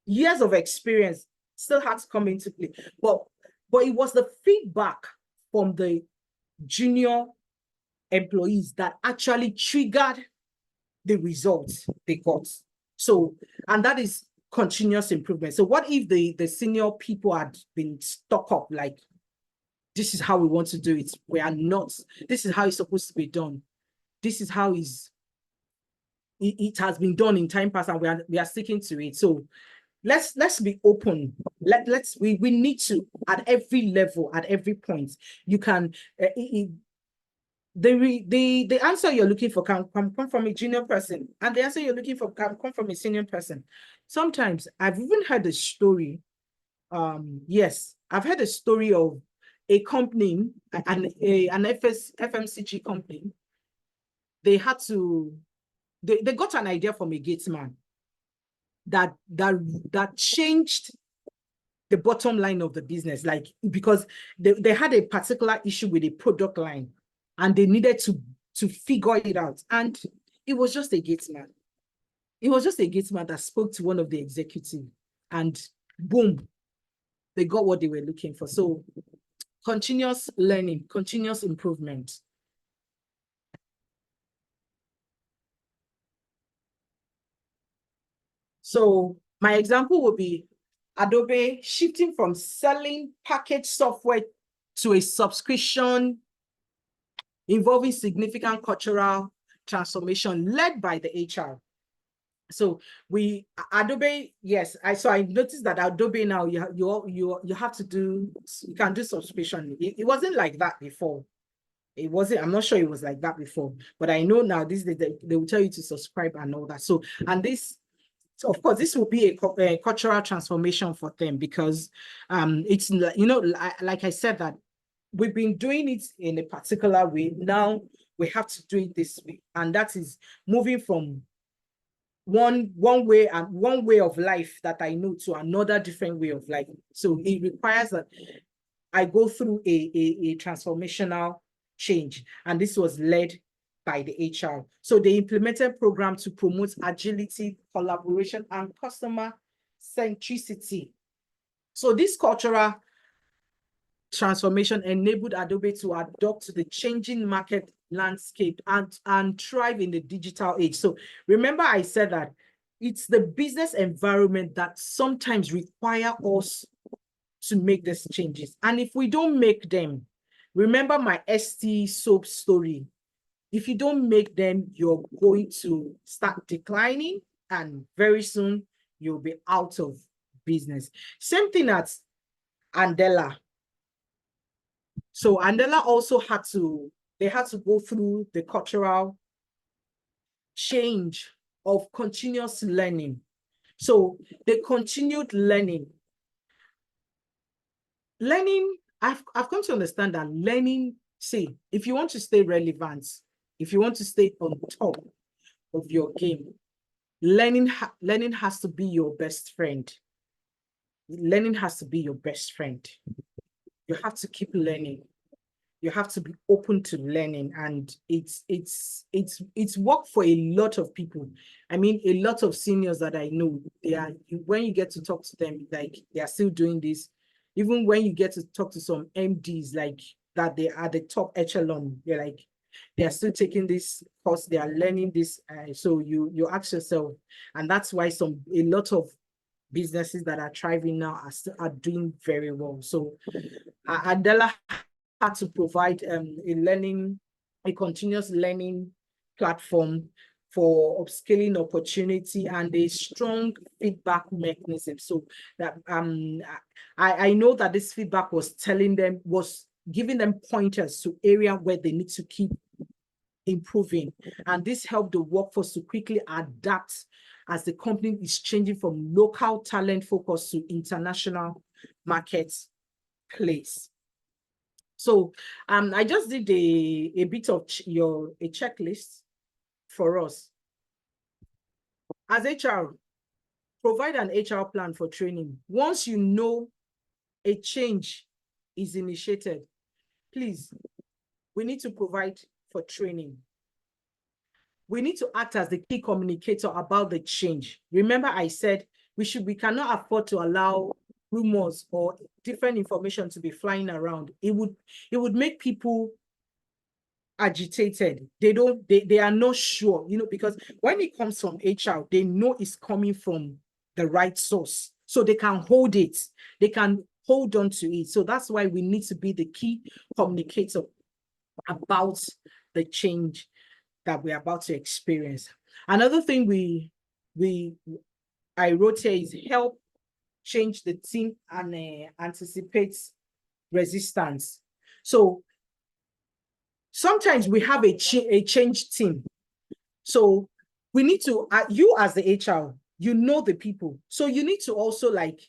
years of experience still had to come into play. But it was the feedback from the junior employees that actually triggered the results they got. So, and that is continuous improvement. So what if the senior people had been stuck up like, this is how we want to do it. We are not. This is how it's supposed to be done. This is how it has been done in time past and we are sticking to it. So let's be open. We need to, at every level, at every point, you can the answer you're looking for can come from a junior person, and the answer you're looking for can come from a senior person. Sometimes I've even heard a story. Yes, I've heard a story of a company, an FMCG company. They had to, they got an idea from a gate man that changed the bottom line of the business, like, because they had a particular issue with a product line and they needed to figure it out. And it was just a gate man. It was just a gate man that spoke to one of the executives, and boom, they got what they were looking for. So continuous learning, continuous improvement. So my example would be Adobe shifting from selling packaged software to a subscription involving significant cultural transformation led by the HR. So Adobe, yes, I noticed that Adobe now you have to do, you can do subscription. It wasn't like that before. It wasn't, I'm not sure it was like that before, but I know now this they will tell you to subscribe and all that. So, and this, so of course, this will be a cultural transformation for them, because it's, you know, like I said, that we've been doing it in a particular way. Now we have to do it this way, and that is moving from one way of life that I know to another different way of life. So it requires that I go through a transformational change, and this was led by the HR. So they implemented programs to promote agility, collaboration, and customer centricity. So this cultural transformation enabled Adobe to adapt to the changing market landscape and thrive in the digital age. So remember, I said that it's the business environment that sometimes require us to make these changes. And if we don't make them, remember my ST soap story, if you don't make them, you're going to start declining, and very soon you'll be out of business. Same thing at Andela. So Andela also had to go through the cultural change of continuous learning. So they continued learning. I've come to understand that learning, see, if you want to stay relevant, if you want to stay on top of your game, learning has to be your best friend. Learning has to be your best friend. You have to keep learning. You have to be open to learning, and it's work for a lot of people. I mean, a lot of seniors that I know, when you get to talk to them, like, they are still doing this. Even when you get to talk to some MDs, like that, they are the top echelon, they are still taking this course, they are learning this. So you ask yourself, and that's why a lot of businesses that are thriving now are doing very well. So Andela had to provide a continuous learning platform for upskilling opportunity and a strong feedback mechanism. So that I know that this feedback was giving them pointers to area where they need to keep improving. And this helped the workforce to quickly adapt as the company is changing from local talent focus to international marketplace. So I just did a bit of a checklist for us. As HR, provide an HR plan for training. Once you know a change is initiated, please, we need to provide for training. We need to act as the key communicator about the change. Remember, I said we cannot afford to allow rumors or different information to be flying around. It would make people agitated. They are not sure, because when it comes from HR, they know it's coming from the right source. So they can hold it. They can hold on to it. So that's why we need to be the key communicator about the change that we're about to experience. Another thing I wrote here is help change the team and anticipate resistance. So sometimes we have a change team. So we need to, you as the HR, you know the people. So you need to also like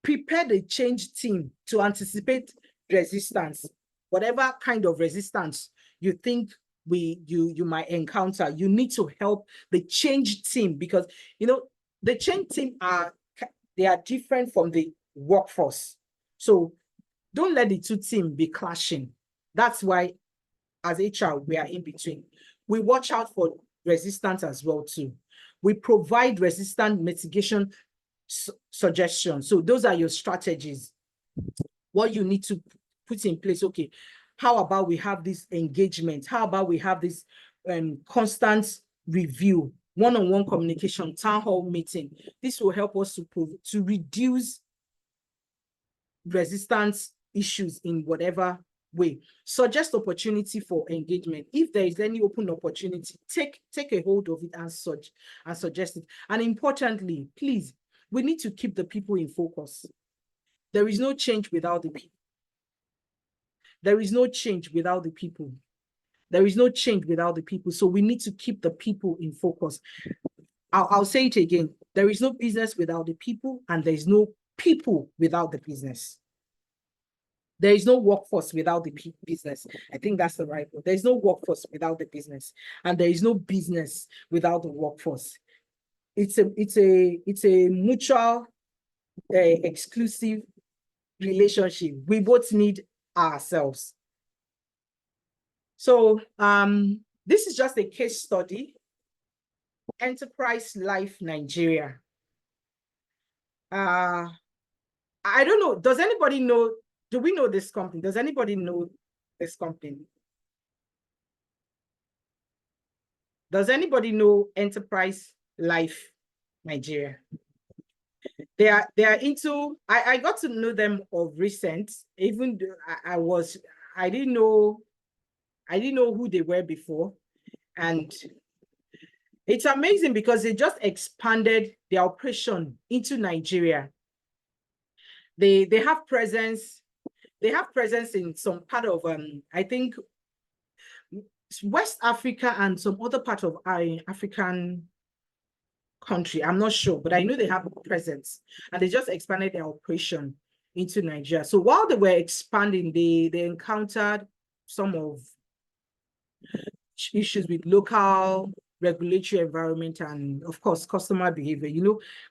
prepare the change team to anticipate resistance, whatever kind of resistance you think you might encounter. You need to help the change team, because the change team they are different from the workforce. So don't let the two teams be clashing. That's why as HR, we are in between. We watch out for resistance as well too. We provide resistance mitigation suggestions. So those are your strategies, what you need to put in place. Okay, how about we have this engagement? How about we have this constant review, one-on-one communication, town hall meeting? This will help us to reduce resistance issues in whatever way. Suggest opportunity for engagement. If there is any open opportunity, take a hold of it and suggest it. And importantly, please, we need to keep the people in focus. There is no change without the people. There is no change without the people. There is no change without the people. So we need to keep the people in focus. I'll say it again. There is no business without the people, and there is no people without the business. There is no workforce without the business. I think that's the right word. There is no workforce without the business, and there is no business without the workforce. It's a mutual, exclusive relationship. We both need ourselves. So this is just a case study. Enterprise Life Nigeria. I don't know. Does anybody know? Do we know this company? Does anybody know this company? Does anybody know Enterprise Life Nigeria? They are into, I got to know them of recent, even though I didn't know who they were before. And it's amazing because they just expanded their operation into Nigeria. They have presence in some part of I think West Africa and some other part of African country. I'm not sure, but I know they have a presence, and they just expanded their operation into Nigeria. So while they were expanding, they encountered some of issues with local regulatory environment and, of course, customer behavior.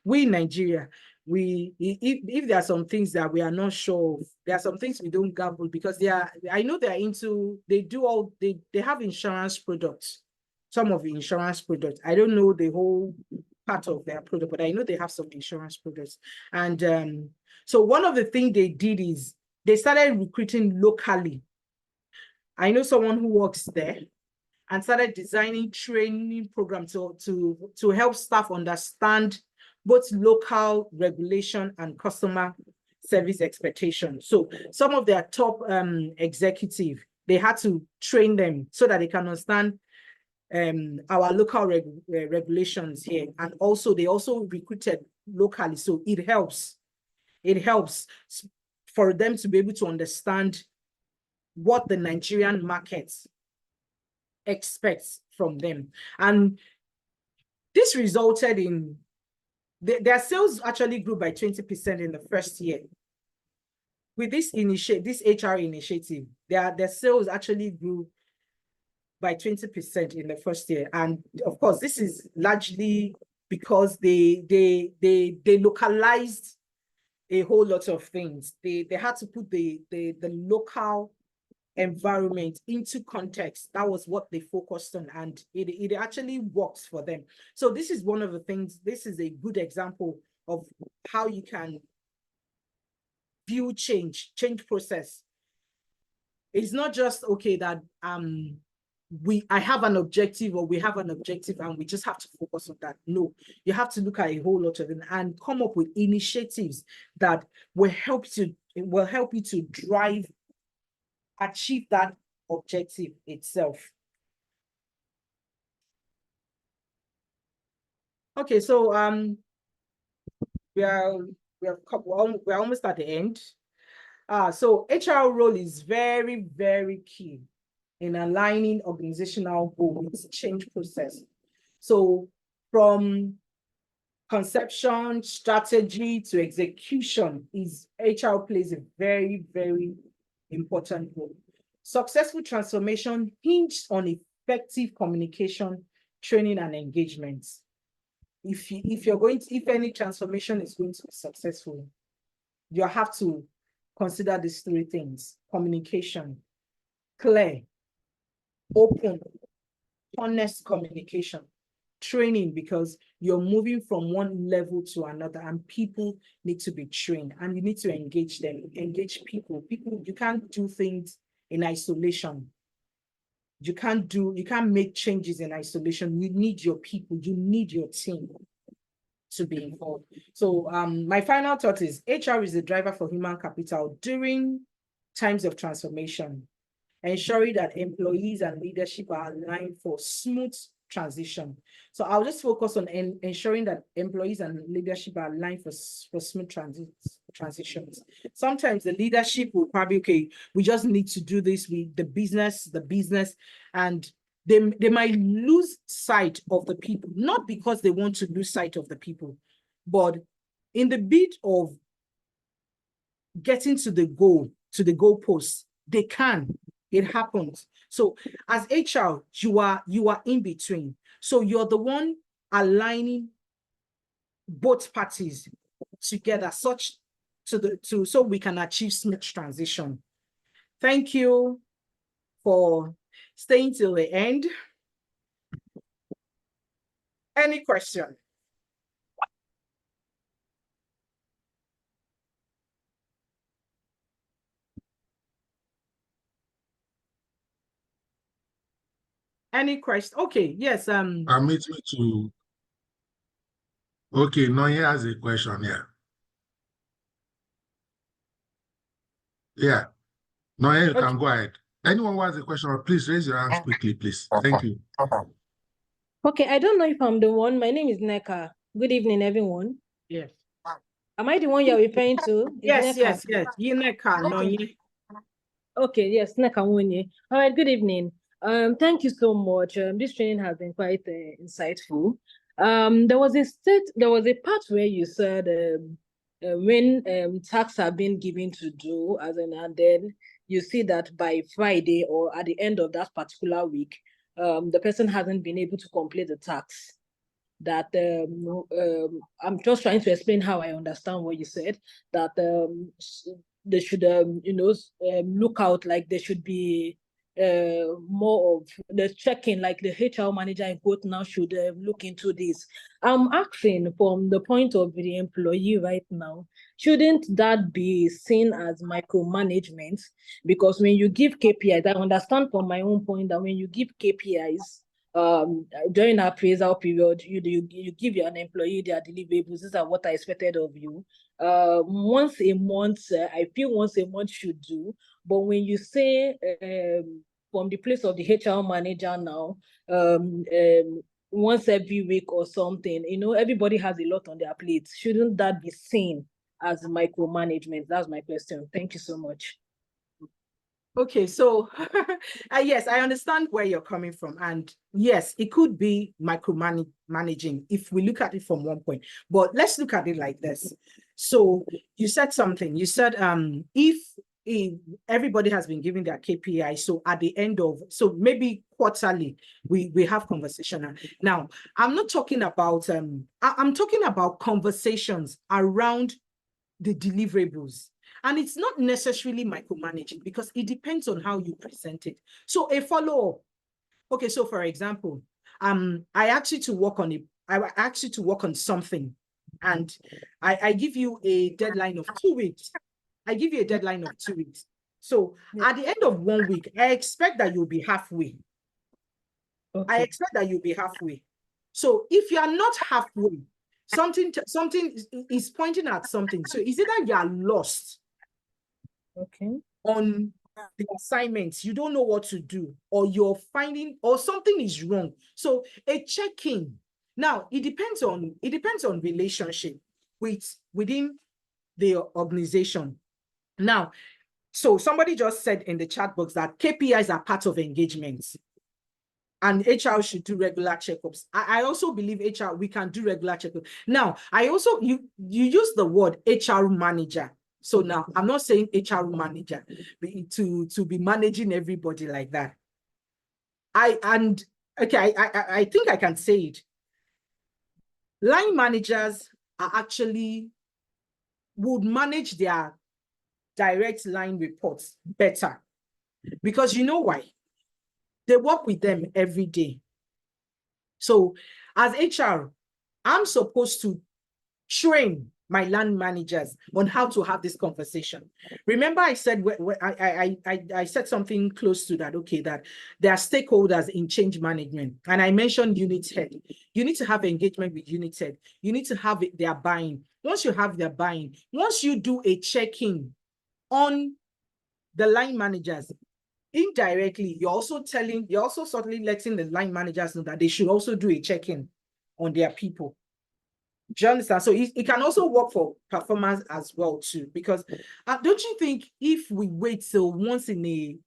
We in Nigeria, if there are some things that we are not sure of, there are some things we don't gamble, because they have insurance products, some of the insurance products. I don't know the whole part of their product, but I know they have some insurance products. And so one of the things they did is they started recruiting locally. I know someone who works there, and started designing training programs to help staff understand both local regulation and customer service expectations. So some of their top executive, they had to train them so that they can understand our local regulations here. And also, they also recruited locally. So it helps for them to be able to understand what the Nigerian market expects from them. And this resulted in their sales actually grew by 20% in the first year. With this HR initiative, their sales actually grew by 20% in the first year. And of course, this is largely because they localized a whole lot of things. They had to put the local environment into context. That was what they focused on, and it actually works for them. So this is one of the things. This is a good example of how you can view change process. It's not just okay that I have an objective, or we have an objective and we just have to focus on that. No, you have to look at a whole lot of it and come up with initiatives that will help you to achieve that objective itself. Okay, so we are we're almost at the end. So HR role is very, very key in aligning organizational goals with change process. So from conception, strategy to execution is HR plays a very, very important role. Successful transformation hinged on effective communication, training, and engagement. If any transformation is going to be successful, you have to consider these three things: communication, clear, open, honest communication, training, because you're moving from one level to another and people need to be trained and you need to engage them, engage people. You can't do things in isolation. You can't make changes in isolation. You need your people, you need your team to be involved. So my final thought is HR is the driver for human capital during times of transformation, ensuring that employees and leadership are aligned for smooth transition. So I'll just focus on ensuring that employees and leadership are aligned for smooth transitions. Sometimes the leadership will probably, okay, we just need to do this with the business, and they might lose sight of the people, not because they want to lose sight of the people, but in the bid of getting to the goalpost, they can. It happens. So as HR, you are in between. So you're the one aligning both parties together so we can achieve smooth transition. Thank you for staying till the end. Any question? Any question? Okay, yes. Permit me to. Okay, Noye has a question here. Yeah, Noye, you can go ahead. Anyone who has a question, please raise your hands quickly, please. Thank you. Okay, I don't know if I'm the one. My name is Neka. Good evening, everyone. Yes. Am I the one you're referring to? Yes. You Neka, Noye. Okay, yes, Neka Nwunye. All right, good evening. Thank you so much. This training has been quite insightful. There was a part where you said when tasks are being given to do, and then you see that by Friday or at the end of that particular week, the person hasn't been able to complete the tasks. That I'm just trying to explain how I understand what you said. That they should look out, like there should be more of the checking, like the HR manager in quote now should look into this. I'm asking from the point of the employee right now, shouldn't that be seen as micromanagement? Because when you give KPIs, I understand from my own point that when you give KPIs during our appraisal period, you give your employee their deliverables. These are what I expected of you. Once a month, I feel once a month should do. But when you say from the place of the HR manager now, once every week or something, everybody has a lot on their plates. Shouldn't that be seen as micromanagement? That's my question. Thank you so much. Okay, so yes, I understand where you're coming from. And yes, it could be micromanaging if we look at it from one point. But let's look at it like this. So you said something. You said if everybody has been given their KPI, so at the end of, so maybe quarterly, we have conversation. Now, I'm not talking about, I'm talking about conversations around the deliverables. And it's not necessarily micromanaging because it depends on how you present it. So a follow-up. Okay, so for example, I asked you to work on something, and I give you a deadline of 2 weeks. I give you a deadline of 2 weeks. So at the end of 1 week, I expect that you'll be halfway. Okay. I expect that you'll be halfway. So if you are not halfway, something is pointing at something. So is it that you are lost? Okay. On the assignments, you don't know what to do, or you're finding, or something is wrong. So a check-in. Now it depends on relationship within the organization. Now, so somebody just said in the chat box that KPIs are part of engagement and HR should do regular checkups. I also believe HR, we can do regular checkups. Now, I also, you use the word HR manager. So now I'm not saying HR manager to be managing everybody like that. I think I can say it. Line managers are actually would manage their direct line reports better, because you know why? They work with them every day. So as HR, I'm supposed to train my line managers on how to have this conversation. Remember, I said I said something close to that. Okay, that there are stakeholders in change management, and I mentioned unit head. You need to have engagement with unit head. You need to have their buy-in. Once you have their buy-in, once you do a check-in on the line managers, indirectly, you're also certainly letting the line managers know that they should also do a check-in on their people. Do you understand? So it can also work for performance as well too, because don't you think if we wait till once in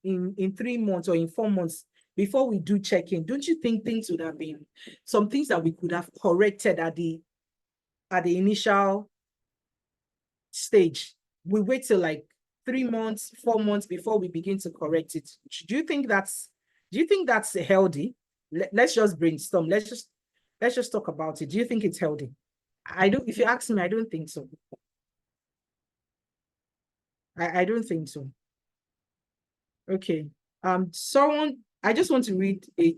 3 months or in 4 months before we do check-in, don't you think things would have been some things that we could have corrected at the initial stage? We wait till like 3 months, 4 months before we begin to correct it. Do you think that's healthy? Let's just brainstorm. Let's just talk about it. Do you think it's healthy? If you ask me, I don't think so. I don't think so. Okay. I just want to read a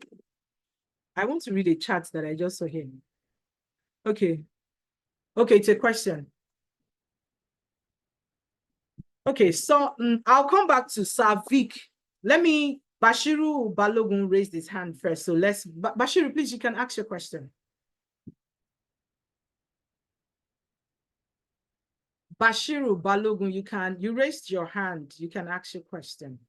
chat that I just saw here. Okay. Okay, it's a question. Okay, so I'll come back to Savik. Bashiru Balogun raised his hand first. So Bashiru, please, you can ask your question. Bashiru Balogun, you raised your hand. You can ask your question.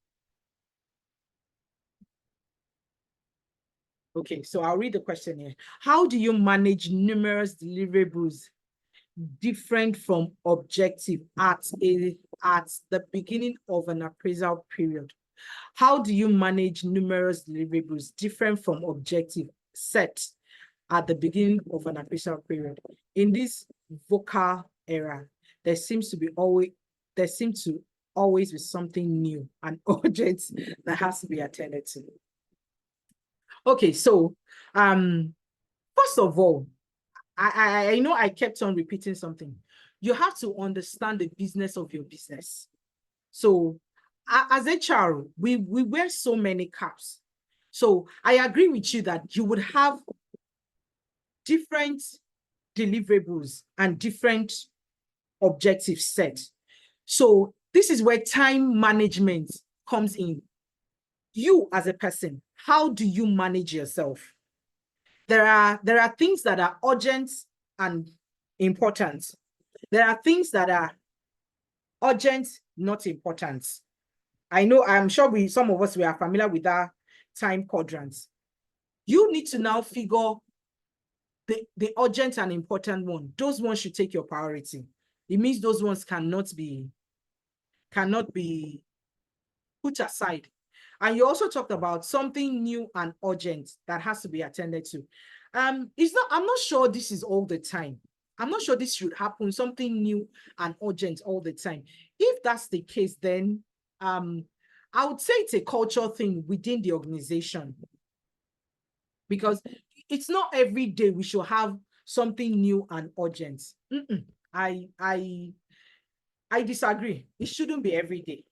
Okay, so I'll read the question here. How do you manage numerous deliverables different from objective at the beginning of an appraisal period? How do you manage numerous deliverables different from objective set at the beginning of an appraisal period? In this VUCA era, there seems to always be something new and urgent that has to be attended to. Okay, so first of all, I know I kept on repeating something. You have to understand the business of your business. So as HR, we wear so many caps. So I agree with you that you would have different deliverables and different objectives set. So this is where time management comes in. You as a person, how do you manage yourself? There are things that are urgent and important. There are things that are urgent, not important. I'm sure some of us, we are familiar with that time quadrants. You need to now figure the urgent and important one. Those ones should take your priority. It means those ones cannot be put aside. And you also talked about something new and urgent that has to be attended to. I'm not sure this is all the time. I'm not sure this should happen, something new and urgent all the time. If that's the case, then I would say it's a cultural thing within the organization, because it's not every day we should have something new and urgent. I disagree. It shouldn't be every day.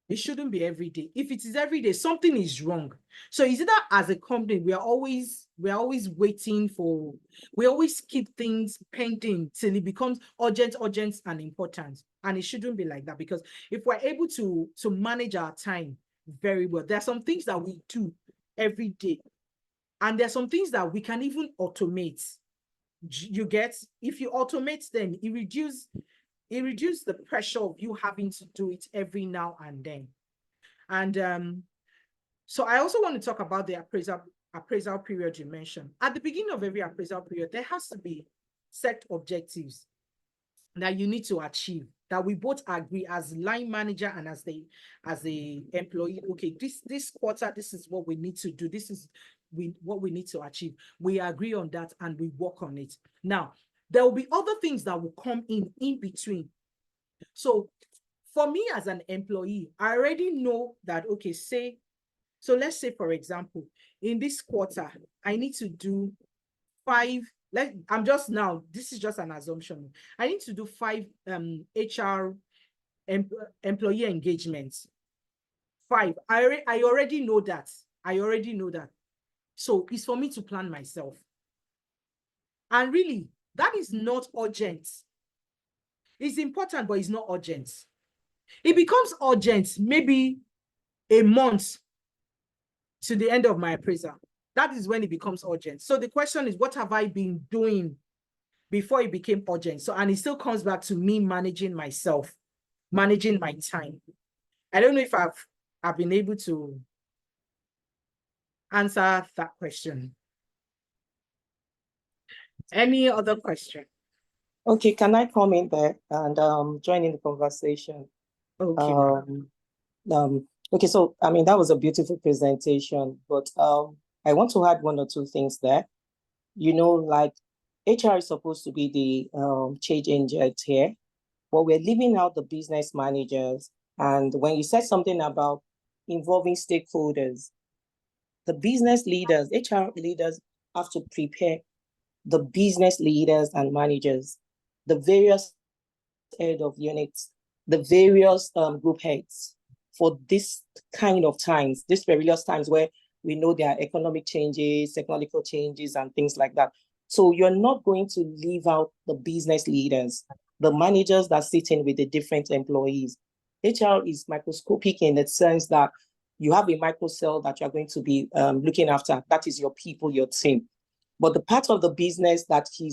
It shouldn't be every day. If it is every day, something is wrong. So is it that as a company, we always waiting for, we always keep things pending till it becomes urgent and important. And it shouldn't be like that, because if we're able to manage our time very well, there are some things that we do every day. And there are some things that we can even automate. You get? If you automate them, it reduces the pressure of you having to do it every now and then. And so I also want to talk about the appraisal period you mentioned. At the beginning of every appraisal period, there has to be set objectives. that you need to achieve, that we both agree as line manager and as the employee? Okay, this quarter, this is what we need to do. This is what we need to achieve. We agree on that and we work on it. Now, there will be other things that will come in between. So for me as an employee, I already know that, okay, so let's say, for example, in this quarter, I need to do 5, this is just an assumption. I need to do 5 HR employee engagements. 5. I already know that. So it's for me to plan myself. And really, that is not urgent. It's important, but it's not urgent. It becomes urgent maybe a month to the end of my appraisal. That is when it becomes urgent. So the question is, what have I been doing before it became urgent? So, and it still comes back to me managing myself, managing my time. I don't know if I've been able to answer that question. Any other question? Okay, can I come in there and join in the conversation? Okay. Okay, so I mean that was a beautiful presentation, but I want to add 1 or 2 things there. You know, like HR is supposed to be the change agent here, but we're leaving out the business managers. And when you said something about involving stakeholders, the business leaders, HR leaders have to prepare the business leaders and managers, the various head of units, the various group heads for this kind of times, these perilous times where we know there are economic changes, technological changes, and things like that. So you're not going to leave out the business leaders, the managers that sit in with the different employees. HR is microscopic in the sense that you have a microcell that you're going to be looking after. That is your people, your team. But the part of the business that you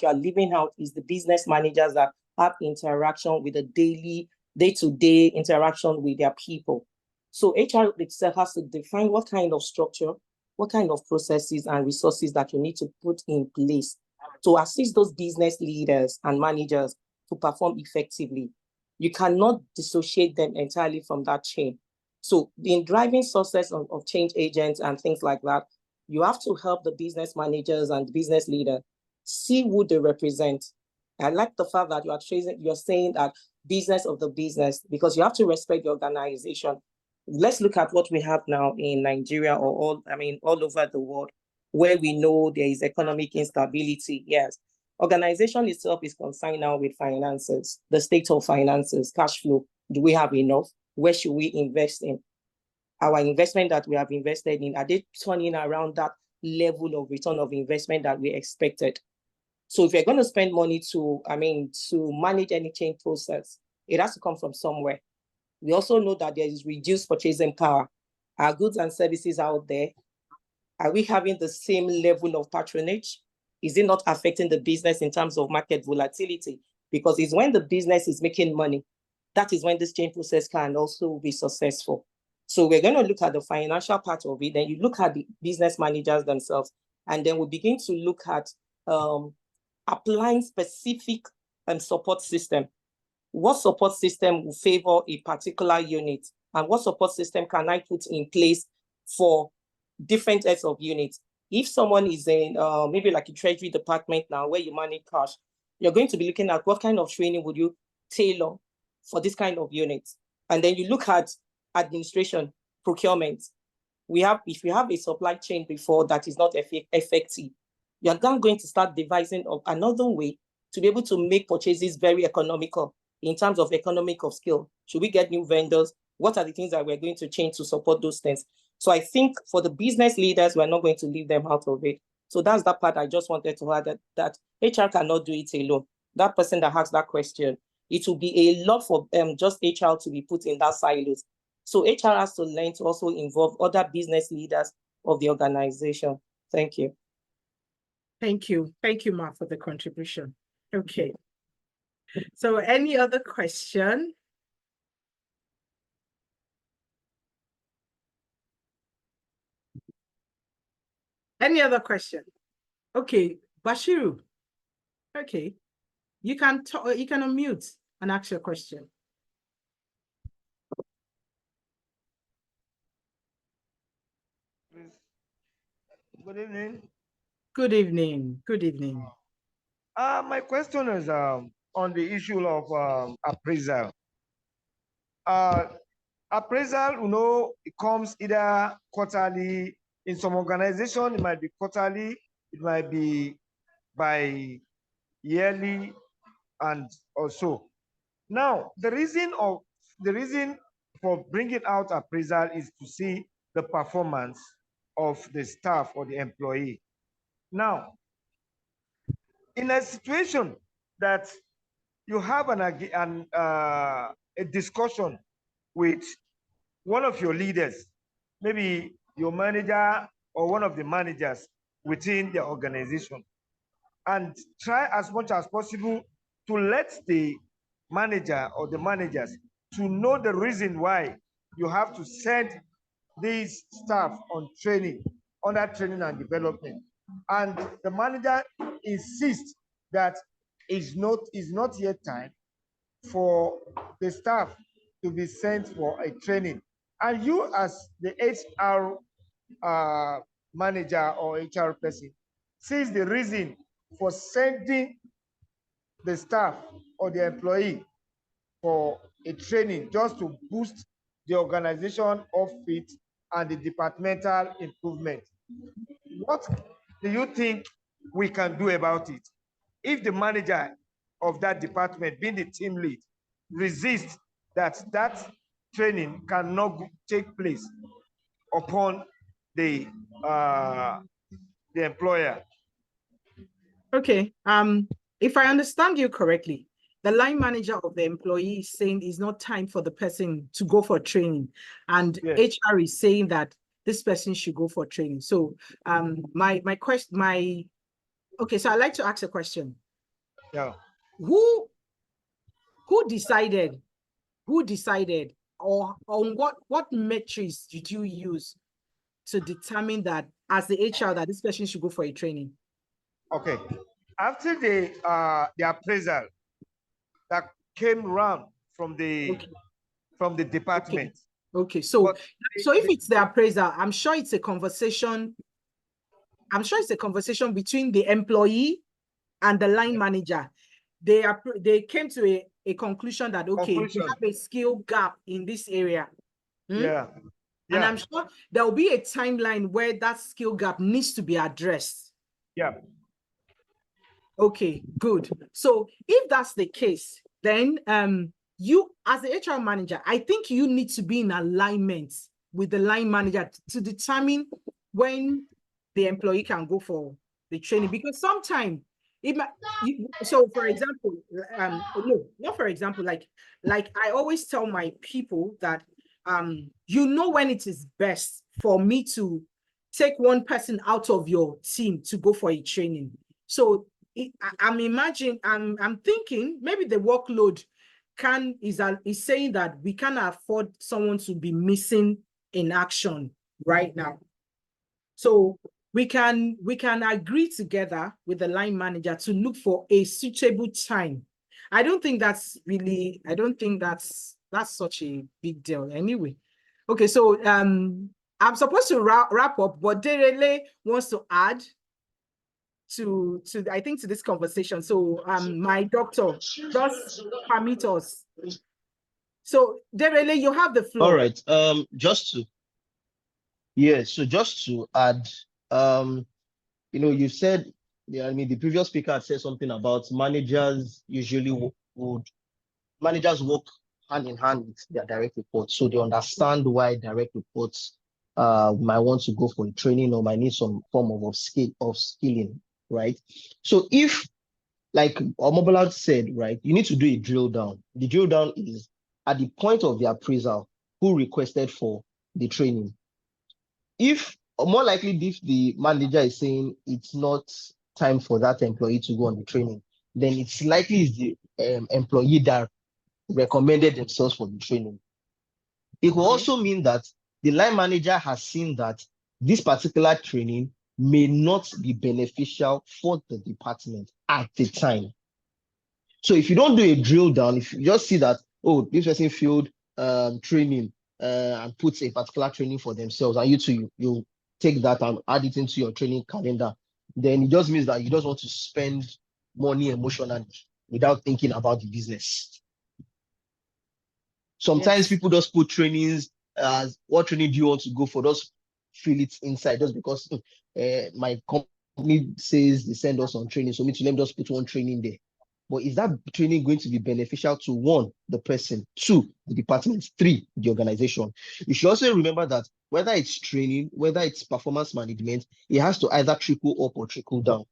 are leaving out is the business managers that have interaction with the daily, day-to-day interaction with their people. So HR itself has to define what kind of structure, what kind of processes and resources that you need to put in place to assist those business leaders and managers to perform effectively. You cannot dissociate them entirely from that chain. So in driving success of change agents and things like that, you have to help the business managers and business leaders see who they represent. I like the fact that you're saying that business of the business, because you have to respect the organization. Let's look at what we have now in Nigeria or all over the world, where we know there is economic instability. Yes, organization itself is concerned now with finances, the state of finances, cash flow. Do we have enough? Where should we invest in? Our investment that we have invested in, are they turning around that level of return of investment that we expected? So if you're going to spend money to manage any change process, it has to come from somewhere. We also know that there is reduced purchasing power. Our goods and services out there, are we having the same level of patronage? Is it not affecting the business in terms of market volatility? Because it's when the business is making money, that is when this change process can also be successful. So we're going to look at the financial part of it. Then you look at the business managers themselves, and then we begin to look at applying specific support system. What support system will favor a particular unit, and what support system can I put in place for different types of units? If someone is in maybe like a treasury department now where you manage cash, you're going to be looking at what kind of training would you tailor for this kind of unit. And then you look at administration, procurement. If you have a supply chain before that is not effective, you're then going to start devising another way to be able to make purchases very economical in terms of economic of scale. Should we get new vendors? What are the things that we're going to change to support those things? So I think for the business leaders, we're not going to leave them out of it. So that's that part I just wanted to add, that HR cannot do it alone. That person that asked that question, it will be a lot for just HR to be put in that silos. So HR has to learn to also involve other business leaders of the organization. Thank you. Thank you. Thank you, Ma, for the contribution. Okay. So any other question? Any other question? Okay, Bashiru. Okay. you can talk, you can unmute and ask your question. Good evening. Good evening. Good evening. My question is on the issue of appraisal. Appraisal, it comes either quarterly. In some organization, it might be quarterly. It might be by yearly, and also. Now, the reason for bringing out appraisal is to see the performance of the staff or the employee. Now, in a situation that you have a discussion with one of your leaders, maybe your manager or one of the managers within the organization, and try as much as possible to let the manager or the managers to know the reason why you have to send these staff on training, under training and development. And the manager insists that it's not yet time for the staff to be sent for a training. And you, as the HR manager or HR person, sees the reason for sending the staff or the employee for a training just to boost the organization of fit and the departmental improvement. What do you think we can do about it? If the manager of that department, being the team lead, resists that training cannot take place upon the employer. Okay. If I understand you correctly, the line manager of the employee is saying it's not time for the person to go for training, and Yes. HR is saying that this person should go for training. So, okay. So I'd like to ask a question. Yeah. Who decided, or on what metrics did you use to determine that as the HR that this person should go for a training? Okay. After the appraisal that came around from the department. Okay. So if it's the appraisal, I'm sure it's a conversation. I'm sure it's a conversation between the employee and the line manager. They came to a conclusion that, okay, we have a skill gap in this area. Yeah. And I'm sure there will be a timeline where that skill gap needs to be addressed. Yeah. Okay, good. So if that's the case, then you as the HR manager, I think you need to be in alignment with the line manager to determine when the employee can go for the training, because sometimes so for example, no, not for example, like I always tell my people that when it is best for me to take one person out of your team to go for a training. So I'm thinking maybe the workload is saying that we can't afford someone to be missing in action right now. So we can agree together with the line manager to look for a suitable time. I don't think that's such a big deal anyway. Okay, so I'm supposed to wrap up, but Derele wants to add to I think to this conversation. So my doctor, just permit us. So Derele, you have the floor. All right. Just to add, you said, the previous speaker had said something about managers usually managers work hand in hand with their direct reports, so they understand why direct reports might want to go for a training or might need some form of skilling, right? So if, like Omobola said, right, you need to do a drill down. The drill down is at the point of the appraisal, who requested for the training. If more likely, if the manager is saying it's not time for that employee to go on the training, then it's likely it's the employee that recommended themselves for the training. It will also mean that the line manager has seen that this particular training may not be beneficial for the department at the time. So if you don't do a drill down, if you just see that, oh, this person failed training and puts a particular training for themselves, and you take that and add it into your training calendar, then it just means that you just want to spend money emotionally without thinking about the business. Sometimes Yes. people just put trainings as, what training do you want to go for? Just feel it inside just because my company says they send us on training, so let me just put one training there. But is that training going to be beneficial to one, the person, two, the department, three, the organization? You should also remember that whether it's training, whether it's performance management, it has to either trickle up or trickle down.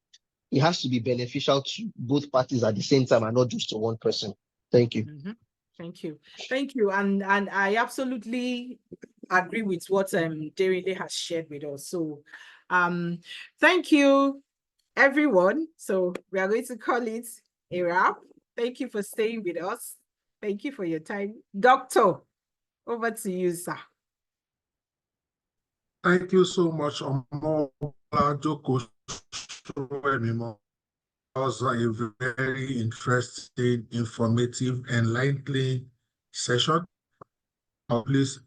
It has to be beneficial to both parties at the same time and not just to one person. Thank you. Mhm. Thank you. Thank you. And I absolutely agree with what Derinde has shared with us. So thank you, everyone. So we are going to call it a wrap. Thank you for staying with us. Thank you for your time. Doctor, over to you, sir. Thank you so much, Omobola Joko Sowemimo. It was a very interesting, informative, enlightening session. Please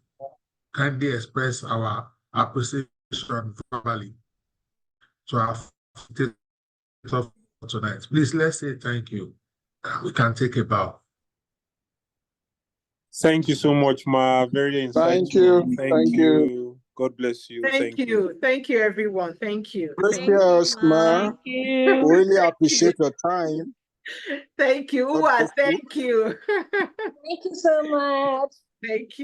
kindly express our appreciation verbally to our facilitator for tonight. Please, let's say thank you. We can take a bow. Thank you so much, Ma. Very insightful. Thank you. Thank you. God bless you. Thank you. Thank you, everyone. Thank you. Precious, Ma. Thank you. Really appreciate your time. Thank you. Uwa, thank you. Thank you so much. Thank you.